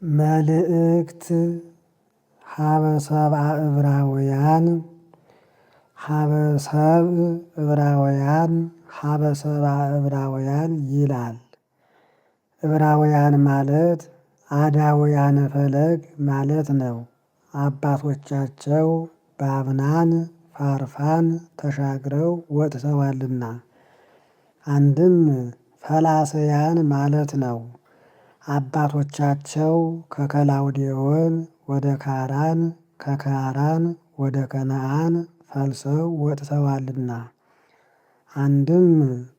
መልእክት ሀበ ሰብአ ዕብራውያን ሀበ ሰብአ ዕብራውያን ይላል። ዕብራውያን ማለት አዳውያነ ፈለግ ማለት ነው። አባቶቻቸው ባብናን ፋርፋን ተሻግረው ወጥተዋልና። አንድም ፈላሰያን ማለት ነው። አባቶቻቸው ከከላውዴዎን ወደ ካራን ከካራን ወደ ከነዓን ፈልሰው ወጥተዋልና። አንድም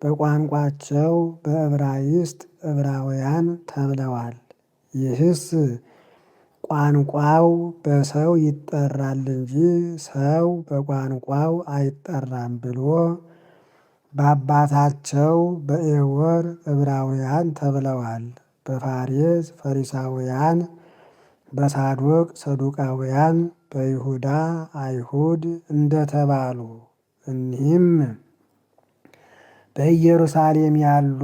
በቋንቋቸው በዕብራይስጥ ዕብራውያን ተብለዋል። ይህስ ቋንቋው በሰው ይጠራል እንጂ ሰው በቋንቋው አይጠራም ብሎ በአባታቸው በኤዎር ዕብራውያን ተብለዋል። በፋሬስ ፈሪሳውያን፣ በሳዶቅ ሰዱቃውያን፣ በይሁዳ አይሁድ እንደተባሉ እኒህም በኢየሩሳሌም ያሉ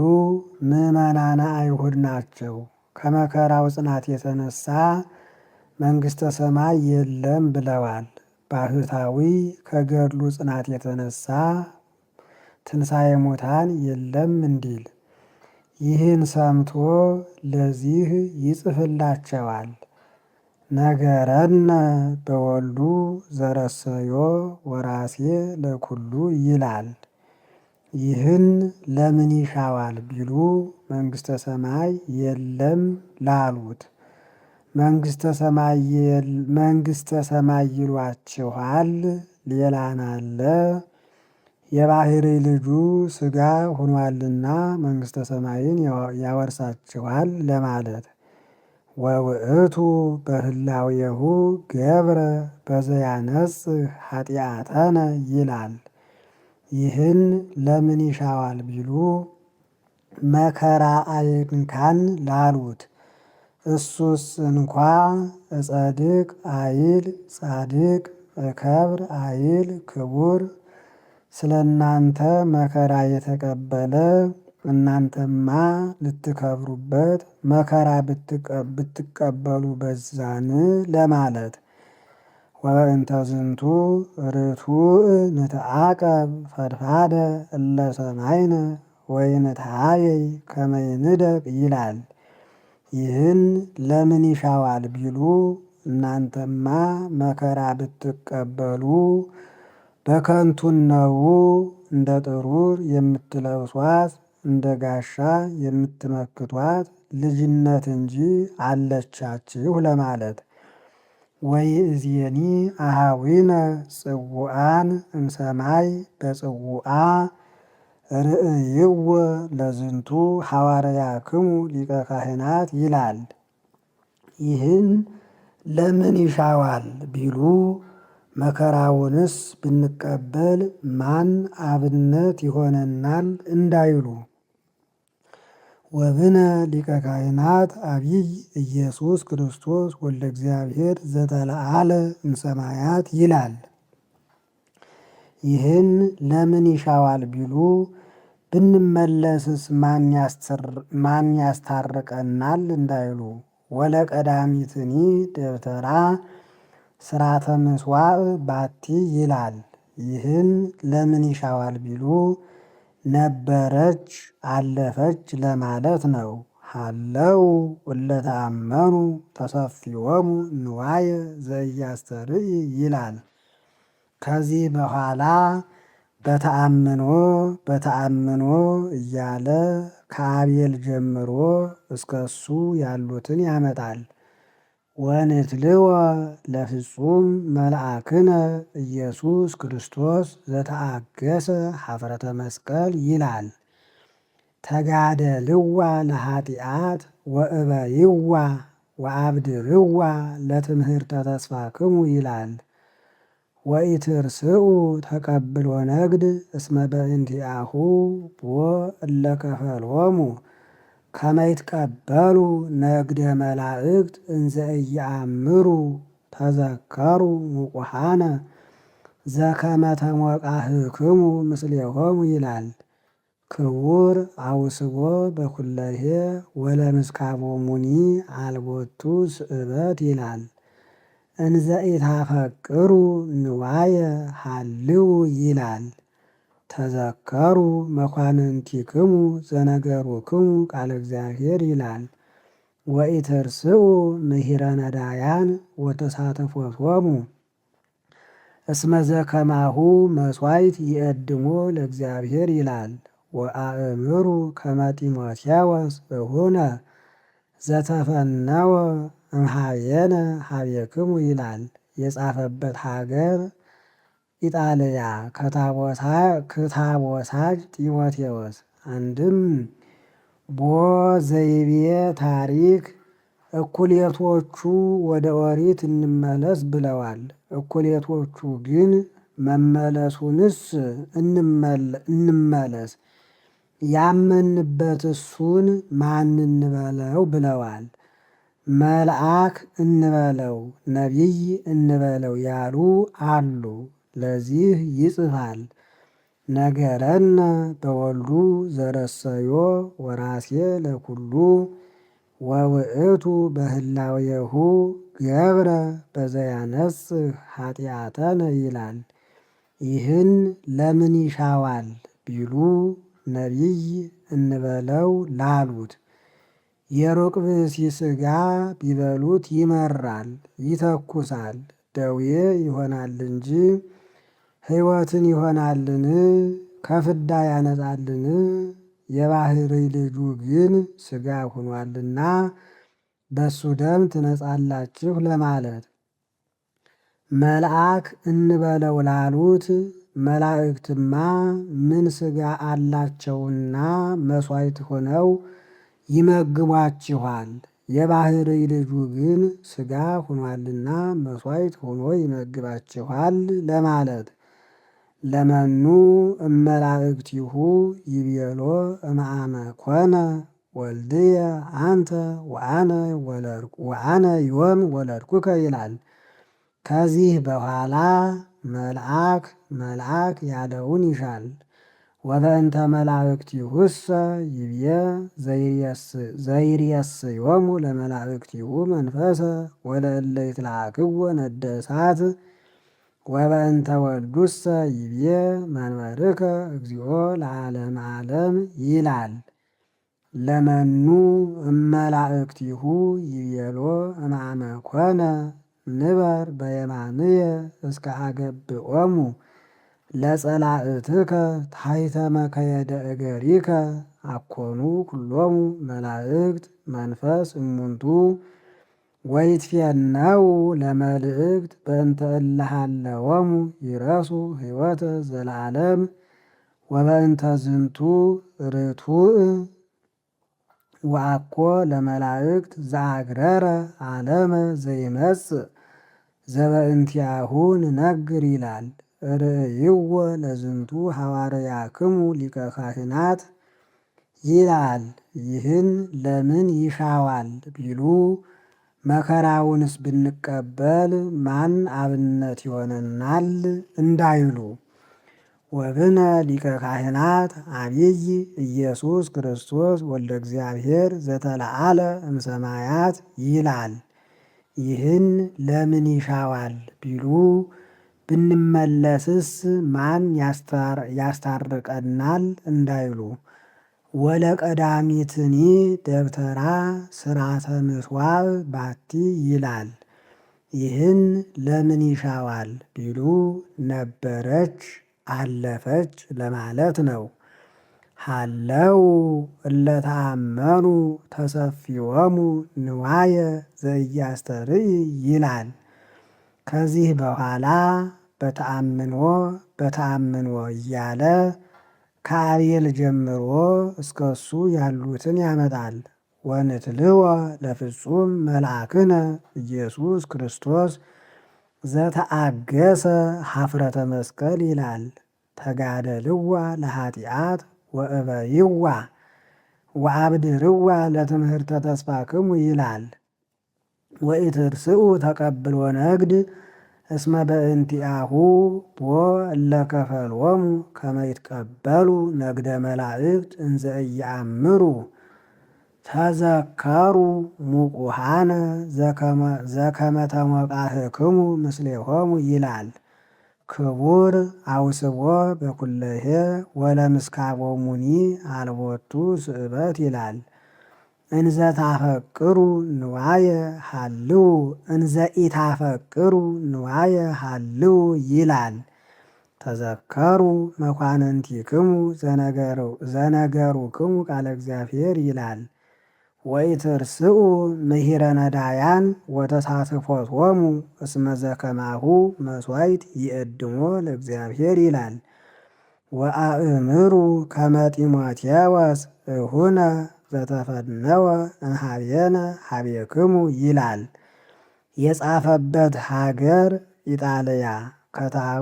ምዕመናነ አይሁድ ናቸው። ከመከራው ጽናት የተነሳ መንግሥተ ሰማይ የለም ብለዋል። ባህታዊ ከገድሉ ጽናት የተነሳ ትንሣኤ ሙታን የለም እንዲል ይህን ሰምቶ ለዚህ ይጽፍላቸዋል። ነገረነ በወልዱ ዘረሰዮ ወራሴ ለኩሉ ይላል። ይህን ለምን ይሻዋል ቢሉ መንግሥተ ሰማይ የለም ላሉት መንግሥተ ሰማይ ይሏችኋል ሌላን አለ የባሕርይ ልጁ ሥጋ ሆኗልና መንግሥተ ሰማይን ያወርሳችኋል ለማለት። ወውእቱ በህላዌሁ ገብረ በዘያነጽህ ኃጢአተነ ይላል። ይህን ለምን ይሻዋል ቢሉ መከራ አይንካን ላሉት እሱስ እንኳ እጸድቅ አይል ጻድቅ እከብር አይል ክቡር ስለ እናንተ መከራ የተቀበለ እናንተማ ልትከብሩበት መከራ ብትቀበሉ በዛን ለማለት። ወበእንተ ዝንቱ ርቱዕ ንትዓቀብ ፈድፋደ እለ ሰማይነ ወይንትሃየይ ከመ ይንደቅ ይላል። ይህን ለምን ይሻዋል ቢሉ እናንተማ መከራ ብትቀበሉ በከንቱን ነው እንደ ጥሩር የምትለብሷት እንደ ጋሻ የምትመክቷት ልጅነት እንጂ አለቻችሁ ለማለት። ወይእዜኒ አኀዊነ ጽውዓን እምሰማይ በጽውዓ ርእይዎ ለዝንቱ ሐዋርያክሙ ሊቀ ካህናት ይላል። ይህን ለምን ይሻዋል ቢሉ መከራውንስ ብንቀበል ማን አብነት ይሆነናል እንዳይሉ። ወብነ ሊቀ ካህናት አቢይ ኢየሱስ ክርስቶስ ወልደ እግዚአብሔር ዘተለዓለ እምሰማያት ይላል። ይህን ለምን ይሻዋል ቢሉ ብንመለስስ ማን ያስታርቀናል እንዳይሉ። ወለቀዳሚትኒ ደብተራ ሥርዓተ ምሥዋዕ ባቲ ይላል። ይህን ለምን ይሻዋል ቢሉ ነበረች አለፈች ለማለት ነው። ሀለው እለተአመኑ ተሰፊዎሙ ንዋየ ዘኢያስተርኢ ይላል። ከዚህ በኋላ በተአምኖ እያለ ከአቤል ጀምሮ እስከ እሱ ያሉትን ያመጣል። ወንትልወ ለፍጹም መልአክነ ኢየሱስ ክርስቶስ ዘተአገሰ ኀፍረተ መስቀል ይላል። ተጋደልዋ ለኃጢአት ወእበይዋ ወአብድርዋ ለትምህርተ ተስፋክሙ ይላል። ወኢትርስኡ ተቀብሎ ነግድ እስመ በእንቲአሁ ቦ እለ ከፈልዎሙ ከመ ይትቀበሉ ነግደ መላእክት እንዘ ኢየአምሩ ተዘከሩ ሙቁሃነ ዘከመ ተሞቃህክሙ ምስሌሆሙ ይላል። ክቡር አውስቦ በኩለሄ ወለምስካቦሙኒ አልቦቱ ስእበት ይላል። እንዘ ኢታፈቅሩ ንዋየ ሀልው ይላል። ተዘከሩ መኳንንቲክሙ ዘነገሩክሙ ቃለ እግዚአብሔር ይላል። ወኢትርስኡ ምሂረ ነዳያን ወተሳተፎቶሙ እስመ ዘከማሁ መሥዋዕት ይቀድሞ ለእግዚአብሔር ይላል። ወአእምሩ ከመ ጢሞቴዎስ እሁነ ዘተፈነወ እምኀቤነ ኀቤክሙ ይላል። የጻፈበት ሀገር ኢጣልያ ክታቦሳጅ ጢሞቴዎስ። አንድም ቦ ዘይቤ ታሪክ እኩሌቶቹ ወደ ኦሪት እንመለስ ብለዋል። እኩሌቶቹ ግን መመለሱንስ እንመለስ ያመንበት እሱን ማን እንበለው ብለዋል። መልአክ እንበለው ነቢይ እንበለው ያሉ አሉ። ለዚህ ይጽፋል ነገረነ በወልዱ ዘረሰዮ ወራሴ ለኩሉ ወውእቱ በህላዌሁ ገብረ በዘያነጽህ ኃጢአተነ ይላል። ይህን ለምን ይሻዋል ቢሉ ነቢይ እንበለው ላሉት የሩቅ ብእሲ ሥጋ ቢበሉት ይመራል፣ ይተኩሳል፣ ደዌ ይሆናል እንጂ ሕይወትን ይሆናልን? ከፍዳ ያነጻልን? የባሕርይ ልጁ ግን ሥጋ ሆኗልና በሱ ደም ትነጻላችሁ ለማለት። መልአክ እንበለው ላሉት መላእክትማ ምን ሥጋ አላቸውና መሥዋዕት ሆነው ይመግቧችኋል። የባሕርይ ልጁ ግን ሥጋ ሆኗልና መሥዋዕት ሆኖ ይመግባችኋል ለማለት። ለመኑ እመላእክቲሁ ይቤሎ እምአመ ኮነ ወልድየ አንተ ወአነ ዮም ወለድኩከ ይላል። ከዚህ በኋላ መልአክ ያለውን ይሻል። ወበእንተ መላእክቲሁሰ ይብየ ዘይርየስዮሙ ለመላእክቲሁ መንፈሰ ወለእለ ይትለአክዎ ነደ እሳት ወበእንተ ወልዱሰ ይብየ መንበርከ እግዚኦ ለዓለመ ዓለም ይላል። ለመኑ እመላእክቲሁ ይቤሎ እምአመ ኮነ ንበር በየማንየ እስከ አገብኦሙ ለጸላእትከ ታሕተ መከየደ እገሪከ አኮኑ ኩሎሙ መላእክት መንፈስ እሙንቱ ወይትፌነው ለመልእክት በእንተ እለ ሀለወሙ ይረሱ ሕይወተ ዘለዓለም ወበእንተ ዝንቱ ርቱዕ ወአኮ ለመላእክት ዘአግረረ ዓለመ ዘይመጽእ ዘበእንቲአሁ ንነግር ይላል። ርእይዎ ለዝንቱ ሐዋርያክሙ ሊቀ ካህናት ይላል። ይህን ለምን ይሻዋል ቢሉ መከራውንስ ብንቀበል ማን አብነት ይሆነናል እንዳይሉ። ወብነ ሊቀ ካህናት አብይ ኢየሱስ ክርስቶስ ወልደ እግዚአብሔር ዘተለዓለ እምሰማያት ይላል። ይህን ለምን ይሻዋል ቢሉ ብንመለስስ ማን ያስታርቀናል እንዳይሉ። ወለቀዳሚትኒ ደብተራ ስራተ ምሥዋዕ ባቲ ይላል። ይህን ለምን ይሻዋል ቢሉ ነበረች አለፈች ለማለት ነው። ሀለው እለተአመኑ ተሰፊዎሙ ንዋየ ዘኢያስተርኢ ይላል። ከዚህ በኋላ በተአምኖ እያለ ከአቤል ጀምሮ እስከ እሱ ያሉትን ያመጣል። ወንትልወ ለፍጹም መልአክነ ኢየሱስ ክርስቶስ ዘተአገሰ ኀፍረተ መስቀል ይላል። ተጋደልዋ ለኃጢአት ወእበይዋ ወአብድርዋ ለትምህርተ ተስፋክሙ ይላል። ወኢትርስኡ ተቀብሎ ነግድ እስመ በእንቲአሁ ቦ እለ ከፈልዎሙ ከመ ይትቀበሉ ነግደ መላእክት እንዘ ኢየአምሩ ተዘከሩ ሙቁሃነ ዘከመ ተሞቃህክሙ ምስሌሆሙ ይላል። ክቡር አውስቦ በኩለሄ ወለምስካቦሙኒ አልቦቱ ስእበት ይላል። እንዘ ታፈቅሩ ንዋየ ሃልው እንዘ ኢታፈቅሩ ንዋየ ሃልው ይላል። ተዘከሩ መኳንንቲክሙ ዘነገሩክሙ ቃለ እግዚአብሔር ይላል። ወኢትርስኡ ምሂረ ነዳያን ወተሳትፎቶሙ እስመ ዘከማሁ መሥዋዕት ይእድሞ ለእግዚአብሔር ይላል። ወአእምሩ ከመ ጢሞቴዎስ እሁነ ዘተፈነወ እምኀቤነ ኀቤክሙ ይላል። የጻፈበት ሀገር ኢጣልያ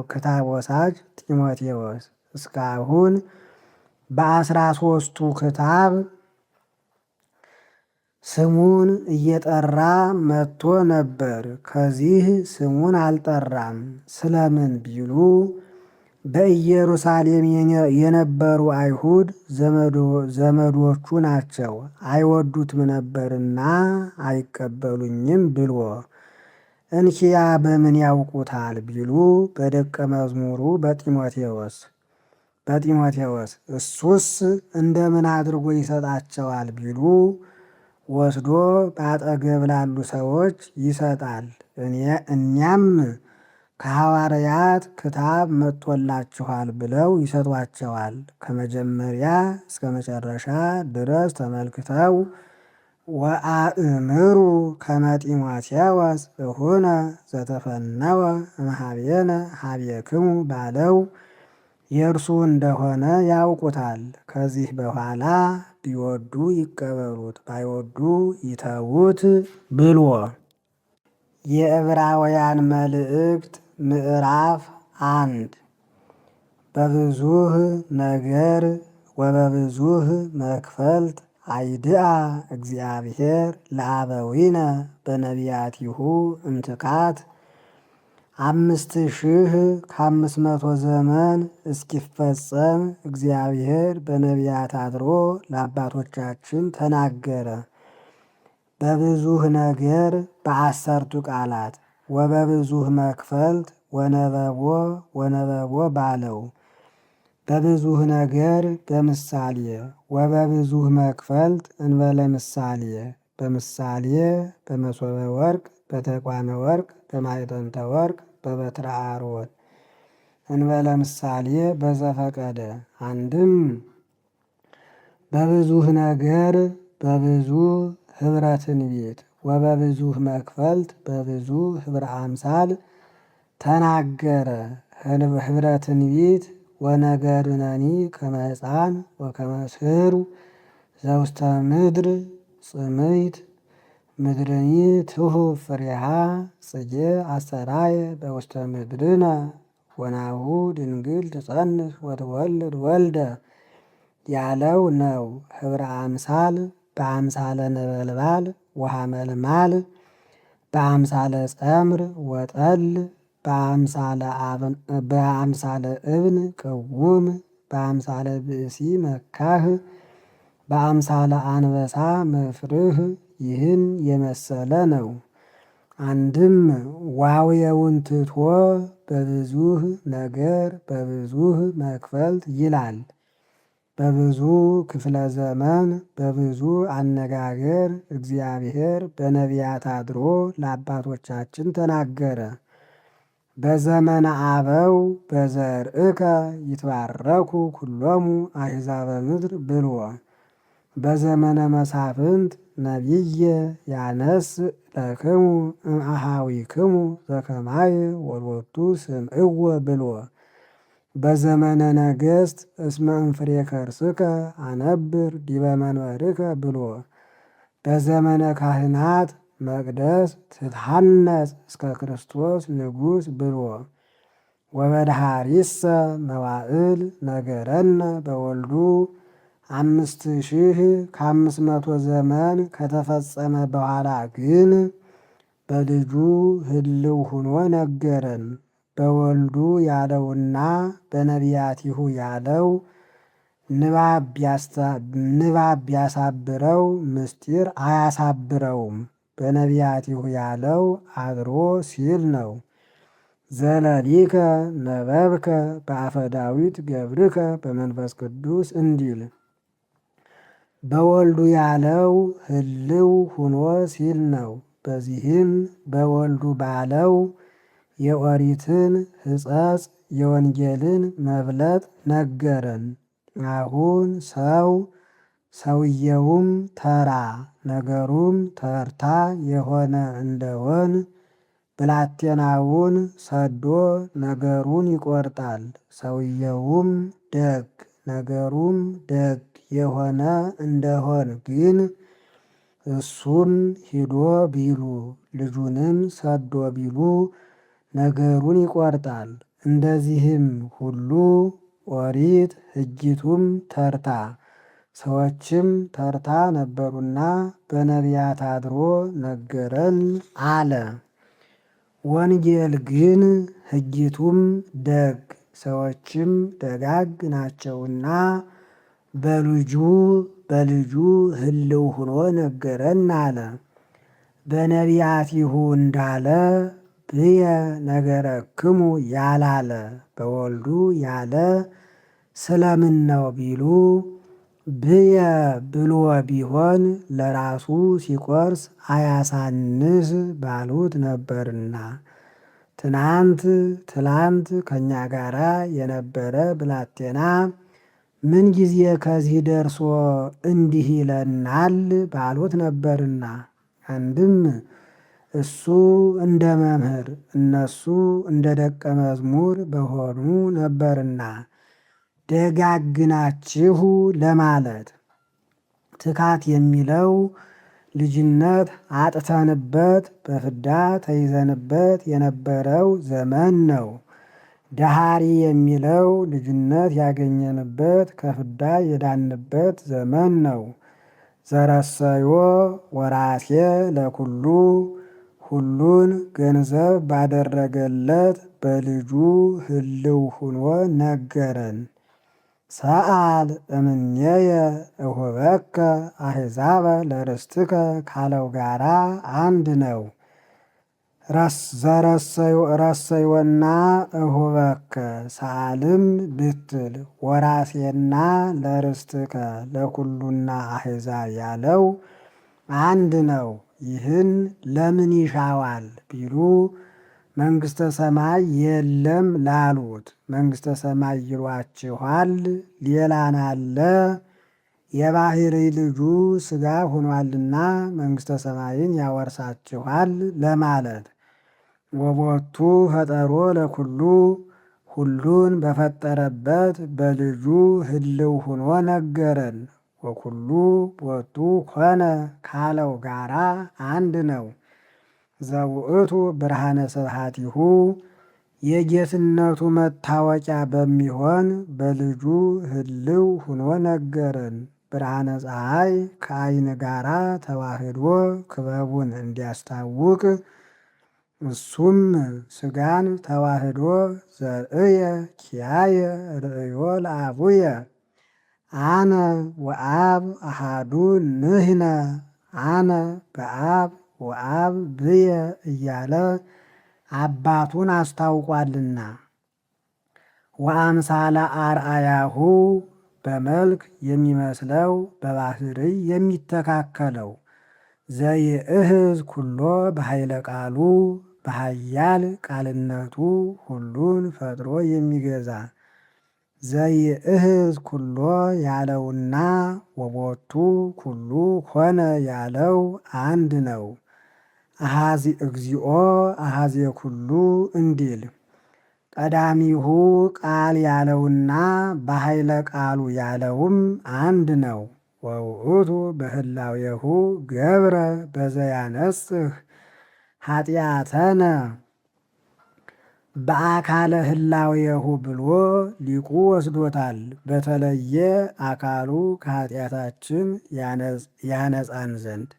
ክታብ ወሳጅ ጢሞቴዎስ እስካሁን በ13ቱ ክታብ ስሙን እየጠራ መጥቶ ነበር። ከዚህ ስሙን አልጠራም። ስለምን ቢሉ በኢየሩሳሌም የነበሩ አይሁድ ዘመዶቹ ናቸው፣ አይወዱትም ነበርና አይቀበሉኝም ብሎ። እንኪያ በምን ያውቁታል ቢሉ በደቀ መዝሙሩ በጢሞቴዎስ እሱስ እንደምን አድርጎ ይሰጣቸዋል ቢሉ ወስዶ በአጠገብ ላሉ ሰዎች ይሰጣል። እኛም ከሐዋርያት ክታብ መጥቶላችኋል ብለው ይሰጧቸዋል። ከመጀመሪያ እስከ መጨረሻ ድረስ ተመልክተው ወአእምሩ ከመ ጢሞቴዎስ እሁነ ዘተፈነወ እምኀቤነ ኀቤክሙ ባለው የእርሱ እንደሆነ ያውቁታል። ከዚህ በኋላ ቢወዱ ይቀበሉት፣ ባይወዱ ይተዉት ብሎ። የዕብራውያን መልእክት ምዕራፍ 1 በብዙህ ነገር ወበብዙህ መክፈልት አይድአ እግዚአብሔር ለአበዊነ በነቢያቲሁ እምትካት 5500 ዘመን እስኪፈጸም እግዚአብሔር በነቢያት አድሮ ለአባቶቻችን ተናገረ። በብዙህ ነገር በ10ቱ ቃላት ወበብዙህ መክፈልት ወነበቦ ባለው በብዙህ ነገር በምሳሌ ወበብዙህ መክፈልት እንበለ ምሳሌ በምሳሌ በመሶበ ወርቅ በተቋመ ወርቅ በማዕጠንተ ወርቅ በበትረ አሮን እንበለ ምሳሌ በዘፈቀደ። አንድም በብዙህ ነገር በብዙ ኅብረ ትንቢት ወበብዙህ መክፈልት በብዙ ኅብረ አምሳል ተናገረ። ኅብረ ትንቢት ወነገርነኒ ከመ ሕፃን ወከመ ስሩ ዘውስተ ምድር ጽምይት ምድርኒ ትሁብ ፍሬሃ ጽጌ አስተራየ በውስተ ምድርነ ወናሁ ድንግል ትጸንስ ወትወልድ ወልደ ያለው ነው። ኅብረ አምሳል በአምሳለ ነበልባል ወሐመልማል በአምሳለ ጸምር ወጠል በአምሳለ እብን ቅውም በአምሳለ ብእሲ መካህ በአምሳለ አንበሳ መፍርህ ይህን የመሰለ ነው። አንድም ዋውየውን ትቶ በብዙህ ነገር በብዙህ መክፈልት ይላል። በብዙ ክፍለ ዘመን በብዙ አነጋገር እግዚአብሔር በነቢያት አድሮ ለአባቶቻችን ተናገረ። በዘመነ አበው በዘርእከ ይትባረኩ ኩሎሙ አሕዛበ ምድር ብሎ። በዘመነ መሳፍንት ነቢየ ያነስ ለክሙ እምአሃዊክሙ ዘከማየ ወሎቱ ስምዕወ ብሎ። በዘመነ ነገሥት እስመ እምፍሬ ከርስከ አነብር ዲበ መንበርከ ብሎ። በዘመነ ካህናት መቅደስ ትትሐነጽ እስከ ክርስቶስ ንጉሥ ብሎ። ወበድሃሪሰ መዋዕል ነገረነ በወልዱ 5500 ዘመን ከተፈጸመ በኋላ ግን በልጁ ህልው ሆኖ ነገረን። በወልዱ ያለውና በነቢያቲሁ ያለው ንባብ ቢያሳብረው ምስጢር አያሳብረውም። በነቢያቲሁ ያለው አድሮ ሲል ነው። ዘለሊከ ነበብከ በአፈ ዳዊት ገብርከ በመንፈስ ቅዱስ እንዲል። በወልዱ ያለው ህልው ሁኖ ሲል ነው። በዚህም በወልዱ ባለው የኦሪትን ሕጸጽ የወንጌልን መብለጥ ነገረን። አሁን ሰውየውም ተራ ነገሩም ተርታ የሆነ እንደሆን ብላቴናውን ሰዶ ነገሩን ይቆርጣል። ሰውየውም ደግ ነገሩም ደግ የሆነ እንደሆን ግን እሱን ሂዶ ቢሉ ልጁንም ሰዶ ቢሉ ነገሩን ይቆርጣል። እንደዚህም ሁሉ ኦሪት ሕጊቱም ተርታ ሰዎችም ተርታ ነበሩና በነቢያት አድሮ ነገረን አለ። ወንጌል ግን ሕጊቱም ደግ ሰዎችም ደጋግ ናቸውና በልጁ ህልው ሆኖ ነገረን አለ። በነቢያቲሁ እንዳለ ብየ ነገረክሙ ያላለ በወልዱ ያለ ስለምን ነው ቢሉ ብየ ብሎ ቢሆን ለራሱ ሲቆርስ አያሳንስ ባሉት ነበርና። ትላንት ከእኛ ጋራ የነበረ ብላቴና ምን ጊዜ ከዚህ ደርሶ እንዲህ ይለናል ባሉት ነበርና። አንድም እሱ እንደ መምህር እነሱ እንደ ደቀ መዝሙር በሆኑ ነበርና ደጋግናችሁ ለማለት። ትካት የሚለው ልጅነት አጥተንበት በፍዳ ተይዘንበት የነበረው ዘመን ነው። ደሃሪ የሚለው ልጅነት ያገኘንበት ከፍዳ የዳንበት ዘመን ነው። ዘረሰዮ ወራሴ ለኩሉ ሁሉን ገንዘብ ባደረገለት በልጁ ህልው ሁኖ ነገረን። ሰአል እምኔየ እሁበከ አሕዛበ ለርስትከ ካለው ጋራ አንድ ነው። ረሰዮና እሁበከ ሰአልም ብትል ወራሴና ለርስትከ ለኩሉና አሕዛብ ያለው አንድ ነው። ይህን ለምን ይሻዋል ቢሉ መንግሥተ ሰማይ የለም ላሉት መንግሥተ ሰማይ ይሏችኋል፣ ሌላን አለ የባሕርይ ልጁ ሥጋ ሆኗልና መንግሥተ ሰማይን ያወርሳችኋል ለማለት። ወቦቱ ፈጠሮ ለኩሉ ሁሉን በፈጠረበት በልጁ ህልው ሆኖ ነገረን። ወኩሉ ቦቱ ኮነ ካለው ጋራ አንድ ነው። ዘውእቱ ብርሃነ ስብሐቲሁ የጌትነቱ መታወቂያ በሚሆን በልጁ ህልው ሆኖ ነገረን። ብርሃነ ፀሐይ ከዓይን ጋራ ተዋህዶ ክበቡን እንዲያስታውቅ እሱም ሥጋን ተዋህዶ ዘርእየ ኪያየ ርእዮ ለአቡየ አነ ወአብ አሃዱ ንሕነ አነ በአብ ወአብ ብየ እያለ አባቱን አስታውቋልና። ወአምሳለ አርአያሁ በመልክ የሚመስለው በባሕርይ የሚተካከለው ዘይእህዝ ኩሎ በኃይለ ቃሉ በኃያል ቃልነቱ ሁሉን ፈጥሮ የሚገዛ ዘይእህዝ ኩሎ ያለውና ወቦቱ ኩሉ ኮነ ያለው አንድ ነው። አሃዚ እግዚኦ አሃዜ ኩሉ እንዲል ቀዳሚሁ ቃል ያለውና በኃይለ ቃሉ ያለውም አንድ ነው። ወውእቱ በህላዌሁ ገብረ በዘያነጽህ ኃጢአተነ በአካለ ህላዌሁ ብሎ ሊቁ ወስዶታል። በተለየ አካሉ ከኃጢአታችን ያነጻን ዘንድ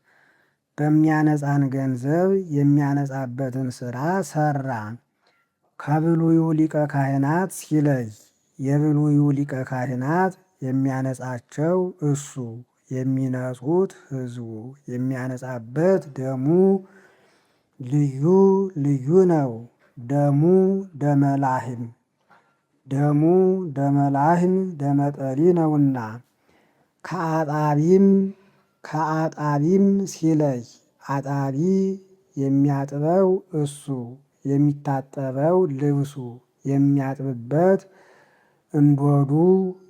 በሚያነጻን ገንዘብ የሚያነጻበትን ሥራ ሠራ። ከብሉዩ ሊቀ ካህናት ሲለይ የብሉዩ ሊቀ ካህናት የሚያነጻቸው እሱ፣ የሚነጹት ሕዝቡ፣ የሚያነጻበት ደሙ ልዩ ልዩ ነው። ደሙ ደመላህም ደሙ ደመላህም ደመጠሪ ነውና። ከአጣቢም ሲለይ አጣቢ የሚያጥበው እሱ፣ የሚታጠበው ልብሱ፣ የሚያጥብበት እንዶዱ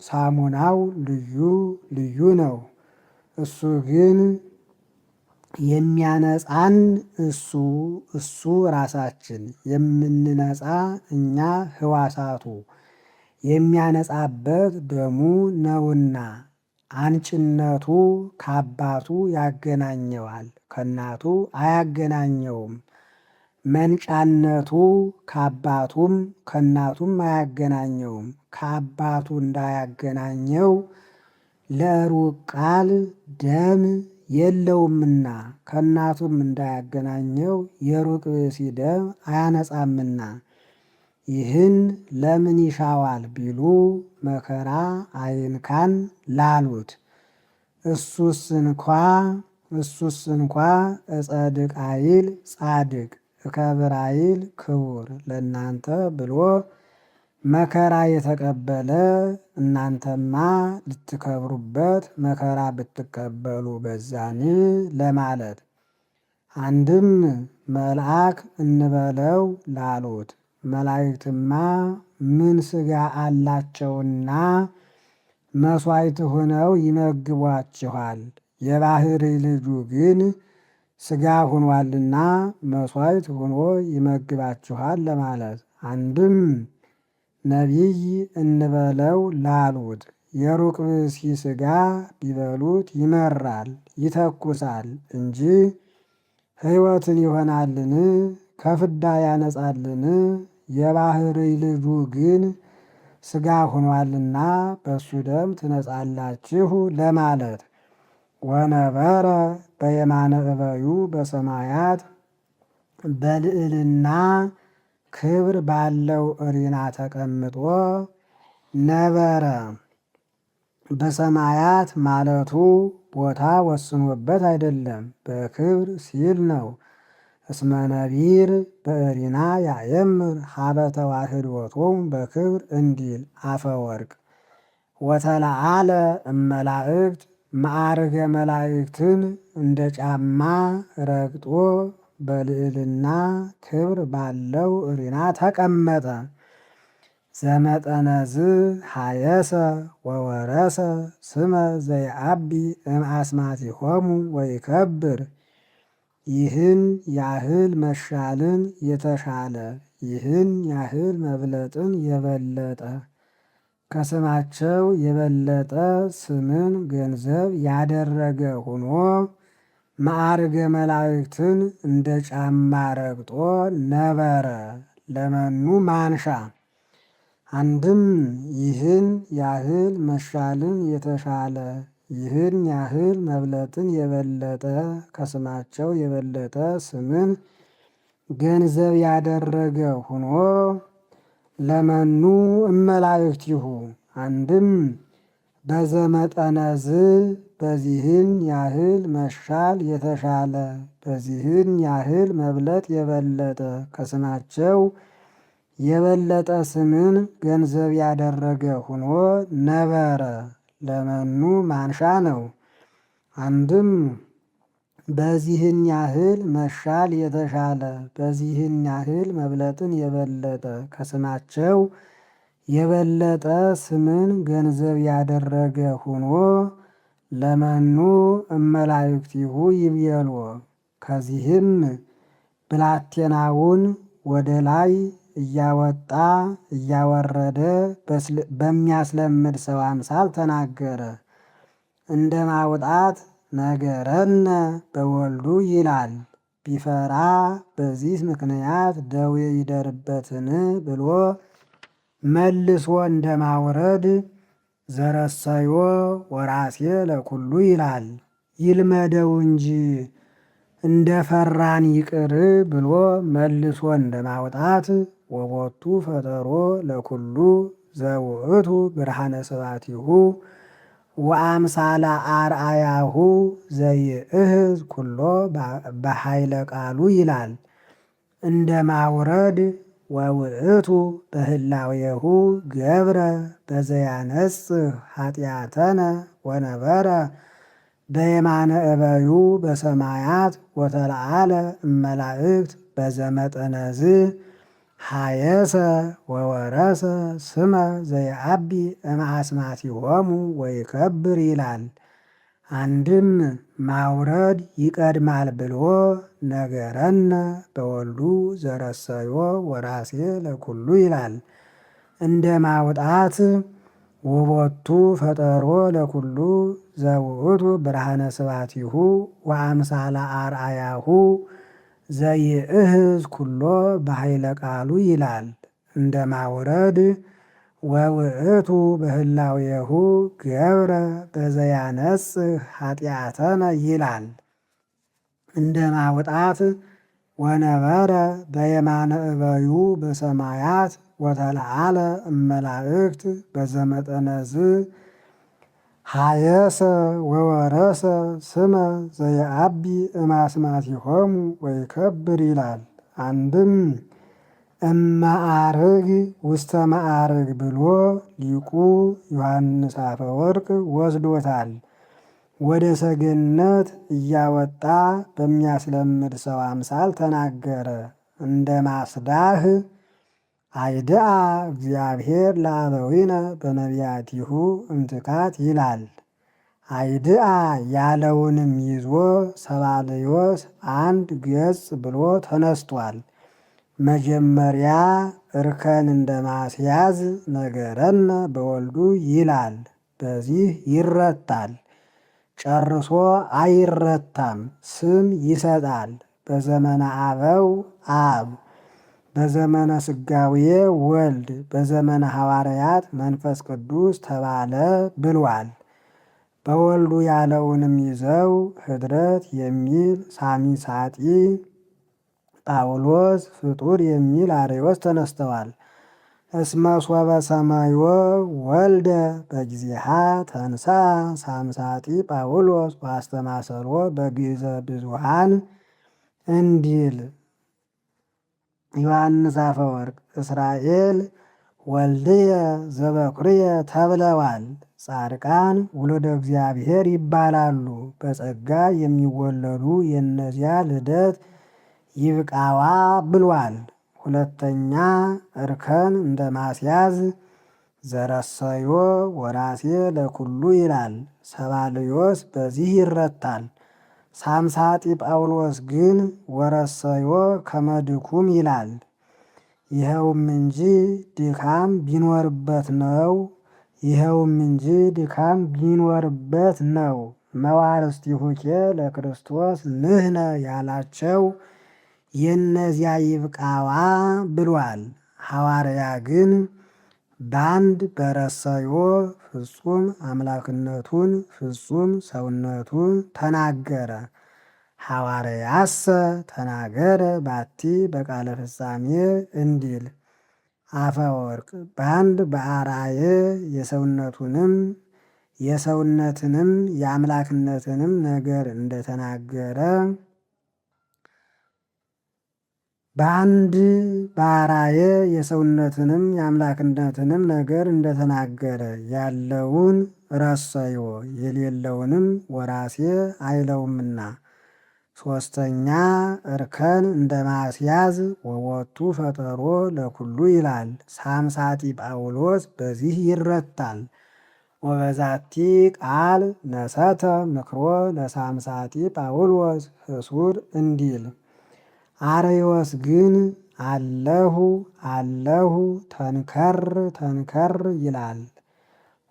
ሳሙናው ልዩ ልዩ ነው። እሱ ግን የሚያነጻን እሱ ራሳችን የምንነጻ እኛ ሕዋሳቱ የሚያነጻበት ደሙ ነውና። አንጭነቱ ከአባቱ ያገናኘዋል፣ ከእናቱ አያገናኘውም። መንጫነቱ ከአባቱም ከእናቱም አያገናኘውም። ከአባቱ እንዳያገናኘው ለሩቅ ቃል ደም የለውምና፣ ከእናቱም እንዳያገናኘው የሩቅ ብእሲ ደም አያነጻምና። ይህን ለምን ይሻዋል ቢሉ መከራ አይንካን ላሉት። እሱስ እንኳ እጸድቅ አይል ጻድቅ እከብር አይል ክቡር ለእናንተ ብሎ መከራ የተቀበለ እናንተማ ልትከብሩበት መከራ ብትቀበሉ በዛን ለማለት። አንድም መልአክ እንበለው ላሉት መላእክትማ ምን ሥጋ አላቸውና መሥዋዕት ሆነው ይመግቧችኋል። የባሕርይ ልጁ ግን ሥጋ ሆኗልና መሥዋዕት ሆኖ ይመግባችኋል ለማለት። አንድም ነቢይ እንበለው ላሉት የሩቅ ብእሲ ሥጋ ቢበሉት ይመራል ይተኩሳል እንጂ ሕይወትን ይሆናልን? ከፍዳ ያነጻልን? የባሕርይ ልጁ ግን ሥጋ ሆኗልና በእሱ ደም ትነጻላችሁ ለማለት። ወነበረ በየማነ እበዩ በሰማያት በልዕልና ክብር ባለው እሪና ተቀምጦ ነበረ። በሰማያት ማለቱ ቦታ ወስኖበት አይደለም፣ በክብር ሲል ነው። እስመ ነቢር በእሪና ያየምር ሀበ ተዋሕዶቶሙ በክብር እንዲል አፈወርቅ። ወተለዓለ እመላእክት ማዕርገ መላእክትን እንደ ጫማ ረግጦ በልዕልና ክብር ባለው እሪና ተቀመጠ። ዘመጠነዝ ሀየሰ ወወረሰ ስመ ዘይአቢ እምአስማቲሆሙ ወይከብር። ይህን ያህል መሻልን የተሻለ ይህን ያህል መብለጥን የበለጠ ከስማቸው የበለጠ ስምን ገንዘብ ያደረገ ሆኖ ማዕርገ መላእክትን እንደ ጫማ ረግጦ ነበረ። ለመኑ ማንሻ። አንድም ይህን ያህል መሻልን የተሻለ ይህን ያህል መብለጥን የበለጠ ከስማቸው የበለጠ ስምን ገንዘብ ያደረገ ሆኖ ለመኑ እመላእክቲሁ። አንድም በዘመጠነዝ በዚህን ያህል መሻል የተሻለ በዚህን ያህል መብለጥ የበለጠ ከስማቸው የበለጠ ስምን ገንዘብ ያደረገ ሆኖ ነበረ። ለመኑ ማንሻ ነው። አንድም በዚህን ያህል መሻል የተሻለ በዚህን ያህል መብለጥን የበለጠ ከስማቸው የበለጠ ስምን ገንዘብ ያደረገ ሆኖ ለመኑ እመላእክቲሁ ይቤልዎ። ከዚህም ብላቴናውን ወደ ላይ እያወጣ እያወረደ በሚያስለምድ ሰው አምሳል ተናገረ። እንደ ማውጣት ነገረነ በወልዱ ይላል። ቢፈራ በዚህ ምክንያት ደዌ ይደርበትን ብሎ መልሶ እንደ ማውረድ ዘረሰዮ ወራሴ ለኩሉ ይላል። ይልመደው እንጂ እንደ ፈራን ይቅር ብሎ መልሶ እንደማውጣት ወቦቱ ፈጠሮ ለኩሉ ዘውእቱ ብርሃነ ስብሐቲሁ ወአምሳለ አርአያሁ ዘይእህዝ ኩሎ በኃይለ ቃሉ ይላል። እንደ ማውረድ ወውእቱ በህላዌሁ ገብረ በዘያነጽህ ኃጢአተነ ወነበረ በየማነ እበዩ በሰማያት ወተለዓለ እመላእክት በዘመጠነዝ ሀየሰ ወወረሰ ስመ ዘየአቢ እምአስማቲሆሙ ወይከብር ይላል። አንድም ማውረድ ይቀድማል ብሎ ነገረነ በወልዱ ዘረሰዮ ወራሴ ለኩሉ ይላል። እንደ ማውጣት ውቦቱ ፈጠሮ ለኩሉ ዘውእቱ ብርሃነ ስብሐቲሁ ወአምሳለ አርአያሁ ዘይእህዝ ኩሎ በኃይለ ቃሉ ይላል። እንደ ማውረድ ወውእቱ በህላዌሁ ገብረ በዘያነጽህ ኃጢአተነ ይላል። እንደ ማውጣት ወነበረ በየማነ እበዩ በሰማያት ወተለዓለ እመላእክት በዘመጠነዝ ሀየሰ ወወረሰ ስመ ዘየአቢ እምአስማቲሆሙ ወይከብር ይላል። አንድም እመአርግ ውስተ መአርግ ብሎ ሊቁ ዮሐንስ አፈወርቅ ወስዶታል። ወደ ሰገነት እያወጣ በሚያስለምድ ሰው አምሳል ተናገረ። እንደ ማስዳህ አይድአ እግዚአብሔር ለአበዊነ በነቢያቲሁ እምትካት ይላል። አይድአ ያለውንም ይዞ ሰባልዮስ አንድ ገጽ ብሎ ተነስቷል። መጀመሪያ እርከን እንደ ማስያዝ ነገረነ በወልዱ ይላል። በዚህ ይረታል። ጨርሶ አይረታም፣ ስም ይሰጣል። በዘመነ አበው አብ፣ በዘመነ ስጋዌ ወልድ፣ በዘመነ ሐዋርያት መንፈስ ቅዱስ ተባለ ብሏል። በወልዱ ያለውንም ይዘው ህድረት የሚል ሳሚሳጢ፣ ጳውሎስ ፍጡር የሚል አርዮስ ተነስተዋል። እስመ ሶበ ሰማዮ ወልደ በጊዜሃ ተንሳ ሳምሳጢ ጳውሎስ ዋስተማሰሮ በግእዘ ብዙሃን እንዲል ዮሐንስ አፈወርቅ እስራኤል ወልድየ ዘበኩርየ ተብለዋል። ጻድቃን ውሉደ እግዚአብሔር ይባላሉ። በጸጋ የሚወለዱ የእነዚያ ልደት ይብቃዋ ብሏል። ሁለተኛ እርከን እንደ ማስያዝ ዘረሰዮ ወራሴ ለኩሉ ይላል። ሰባልዮስ በዚህ ይረታል። ሳምሳጢ ጳውሎስ ግን ወረሰዮ ከመድኩም ይላል። ይኸውም እንጂ ድካም ቢኖርበት ነው። ይኸውም እንጂ ድካም ቢኖርበት ነው። መዋርስቲሁኬ ለክርስቶስ ንህነ ያላቸው የእነዚያ ይብቃዋ ብሏል። ሐዋርያ ግን በአንድ በረሰዮ ፍጹም አምላክነቱን ፍጹም ሰውነቱን ተናገረ። ሐዋርያሰ ተናገረ ባቲ በቃለ ፍጻሜ እንዲል አፈወርቅ በአንድ በአርአየ የሰውነትንም የአምላክነትንም ነገር እንደተናገረ በአንድ በአርአየ የሰውነትንም የአምላክነትንም ነገር እንደተናገረ ያለውን ረሰዮ የሌለውንም ወራሴ አይለውምና። ሶስተኛ እርከን እንደ ማስያዝ ወወቱ ፈጠሮ ለኩሉ ይላል። ሳምሳጢ ጳውሎስ በዚህ ይረታል። ወበዛቲ ቃል ነሰተ ምክሮ ለሳምሳጢ ጳውሎስ ህሱር እንዲል አርዮስ ግን አለሁ አለሁ ተንከር ተንከር ይላል።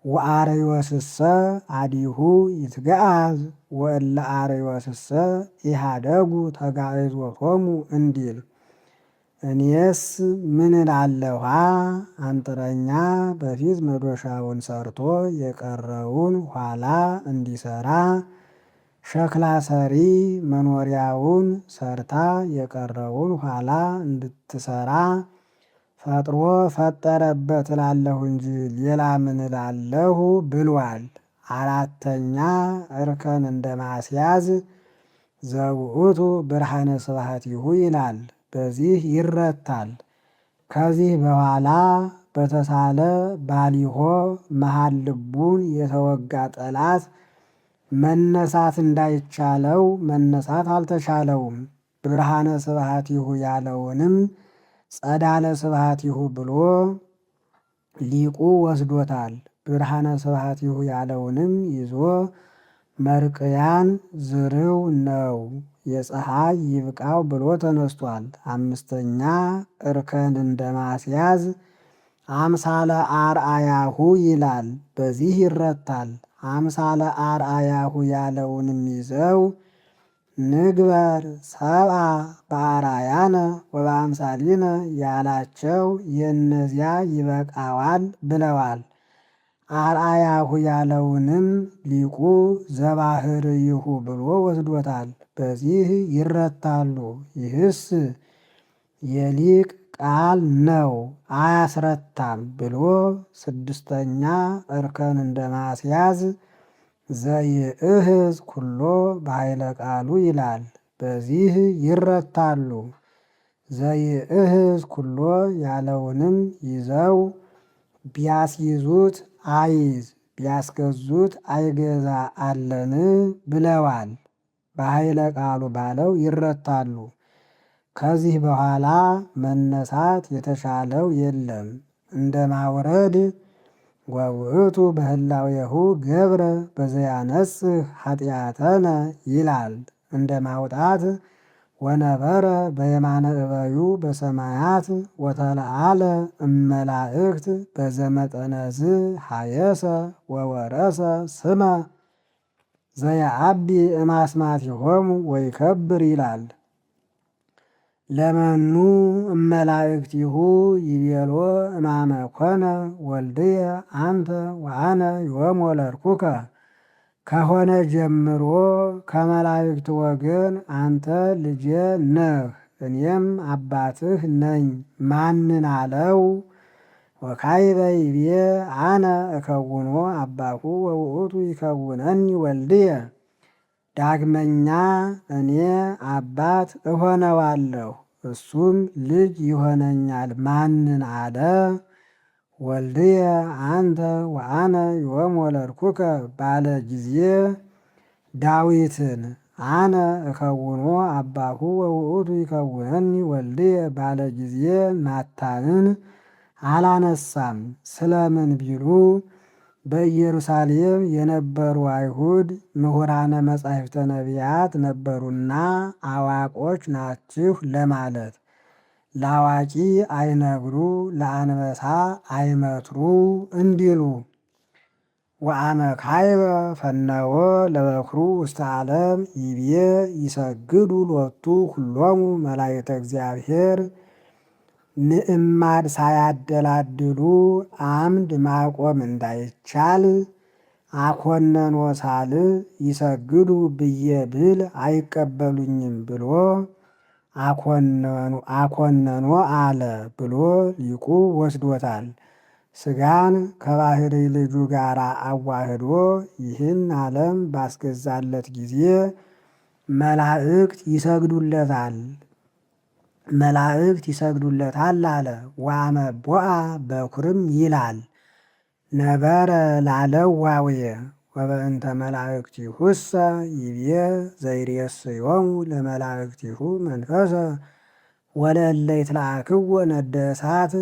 ወአርዮስሰ አዲሁ ይትገአዝ ወእለ አርዮስሰ ኢሃደጉ ተጋዕዞቶሙ እንዲል እኔስ ምን እላለኋ አንጥረኛ በፊት መዶሻውን ሰርቶ የቀረውን ኋላ እንዲሰራ ሸክላ ሰሪ መኖሪያውን ሰርታ የቀረውን ኋላ እንድትሰራ ፈጥሮ ፈጠረበት እላለሁ እንጂ ሌላ ምን እላለሁ ብሏል። አራተኛ እርከን እንደማስያዝ ዘውእቱ ብርሃነ ስብሐቲሁ ይላል። በዚህ ይረታል። ከዚህ በኋላ በተሳለ ባሊሆ መሃል ልቡን የተወጋ ጠላት መነሳት እንዳይቻለው መነሳት አልተቻለውም። ብርሃነ ስብሐቲሁ ያለውንም ጸዳለ ስብሐቲሁ ብሎ ሊቁ ወስዶታል። ብርሃነ ስብሐቲሁ ያለውንም ይዞ መርቅያን ዝርው ነው የፀሐይ ይብቃው ብሎ ተነስቷል። አምስተኛ እርከን እንደማስያዝ አምሳለ አርአያሁ ይላል። በዚህ ይረታል። አምሳለ አርአያሁ ያለውንም ይዘው ንግበር ሰብአ በአርአያነ ወበአምሳሊነ ያላቸው የእነዚያ ይበቃዋል ብለዋል። አርአያሁ ያለውንም ሊቁ ዘባህርይሁ ብሎ ወስዶታል። በዚህ ይረታሉ። ይህስ የሊቅ ቃል ነው አያስረታም ብሎ ስድስተኛ እርከን እንደማስያዝ ዘይእህዝ ኩሎ በኃይለ ቃሉ ይላል። በዚህ ይረታሉ። ዘይእህዝ ኩሎ ያለውንም ይዘው ቢያስይዙት አይዝ ቢያስገዙት አይገዛ አለን ብለዋል። በኃይለ ቃሉ ባለው ይረታሉ። ከዚህ በኋላ መነሳት የተሻለው የለም። እንደ ማውረድ ወውእቱ በህላዌሁ ገብረ በዘያነጽህ ኃጢአተነ ይላል። እንደ ማውጣት ወነበረ በየማነ እበዩ በሰማያት ወተለአለ እመላእክት በዘመጠነዝ ሀየሰ ወወረሰ ስመ ዘየአቢ እማስማቲሆሙ ወይከብር ይላል። ለመኑ እመላእክቲሁ ይቤሎ እማመ ኮነ ወልድየ አንተ ወአነ ዮም ወለድኩከ ከሆነ ጀምሮ ከመላእክት ወገን አንተ ልጄ ነህ እኔም አባትህ ነኝ ማንን አለው? ወካዕበ ይቤ አነ እከውኖ አባሁ ወውእቱ ይከውነኒ ወልድየ ዳግመኛ እኔ አባት እሆነዋለሁ እሱም ልጅ ይሆነኛል ማንን አለ? ወልድየ አንተ ወአነ ዮም ወለድኩከ ባለ ጊዜ ዳዊትን አነ እከውኖ አባሁ ወውእቱ ይከውነኒ ወልድየ ባለ ጊዜ ናታንን አላነሳም። ስለምን ቢሉ በኢየሩሳሌም የነበሩ አይሁድ ምሁራነ መጻሕፍተ ነቢያት ነበሩና አዋቆች ናችሁ ለማለት ለአዋቂ አይነግሩ ለአንበሳ አይመትሩ እንዲሉ ወአመ ካዕበ ፈነወ ለበኵሩ ውስተ ዓለም ይቤ ይሰግዱ ሎቱ ኩሎሙ መላእክተ እግዚአብሔር ምዕማድ ሳያደላድሉ አምድ ማቆም እንዳይቻል አኮነኖ ሳል ይሰግዱ ብዬ ብል አይቀበሉኝም ብሎ አኮነኖ አለ ብሎ ሊቁ ወስዶታል። ሥጋን ከባሕሪ ልጁ ጋር አዋህዶ ይህን ዓለም ባስገዛለት ጊዜ መላእክት ይሰግዱለታል አለ። ዋመ ቦአ በኵርም ይላል ነበረ ላለው ዋውየ ወበእንተ መላእክቲሁሰ ይቤ ዘይሬስዮሙ ለመላእክቲሁ መንፈሰ ወለእለ ይትለአክዎ ነደ እሳት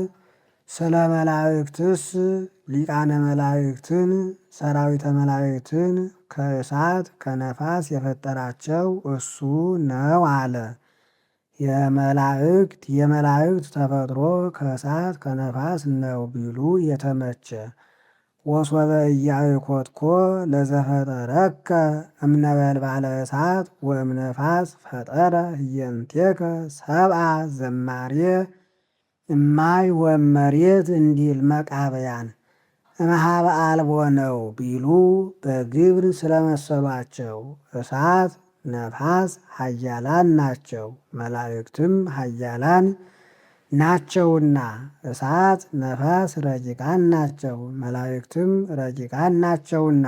ስለ መላእክትስ ሊቃነ መላእክትን ሰራዊተ መላእክትን ከእሳት ከነፋስ የፈጠራቸው እሱ ነው አለ። የመላእክት ተፈጥሮ ከእሳት ከነፋስ ነው ቢሉ የተመቸ ወሶበ ኢያእኮትኮ ለዘፈጠረከ እምነበልባለ እሳት ወእምነፋስ ፈጠረ ህየንቴከ ሰብአ ዘማሬ እማይ ወመሬት እንዲል መቃብያን እምኀበ አልቦ ነው ቢሉ በግብር ስለመሰሏቸው እሳት ነፋስ ኃያላን ናቸው፣ መላእክትም ኃያላን ናቸውና። እሳት ነፋስ ረቂቃን ናቸው፣ መላእክትም ረቂቃን ናቸውና።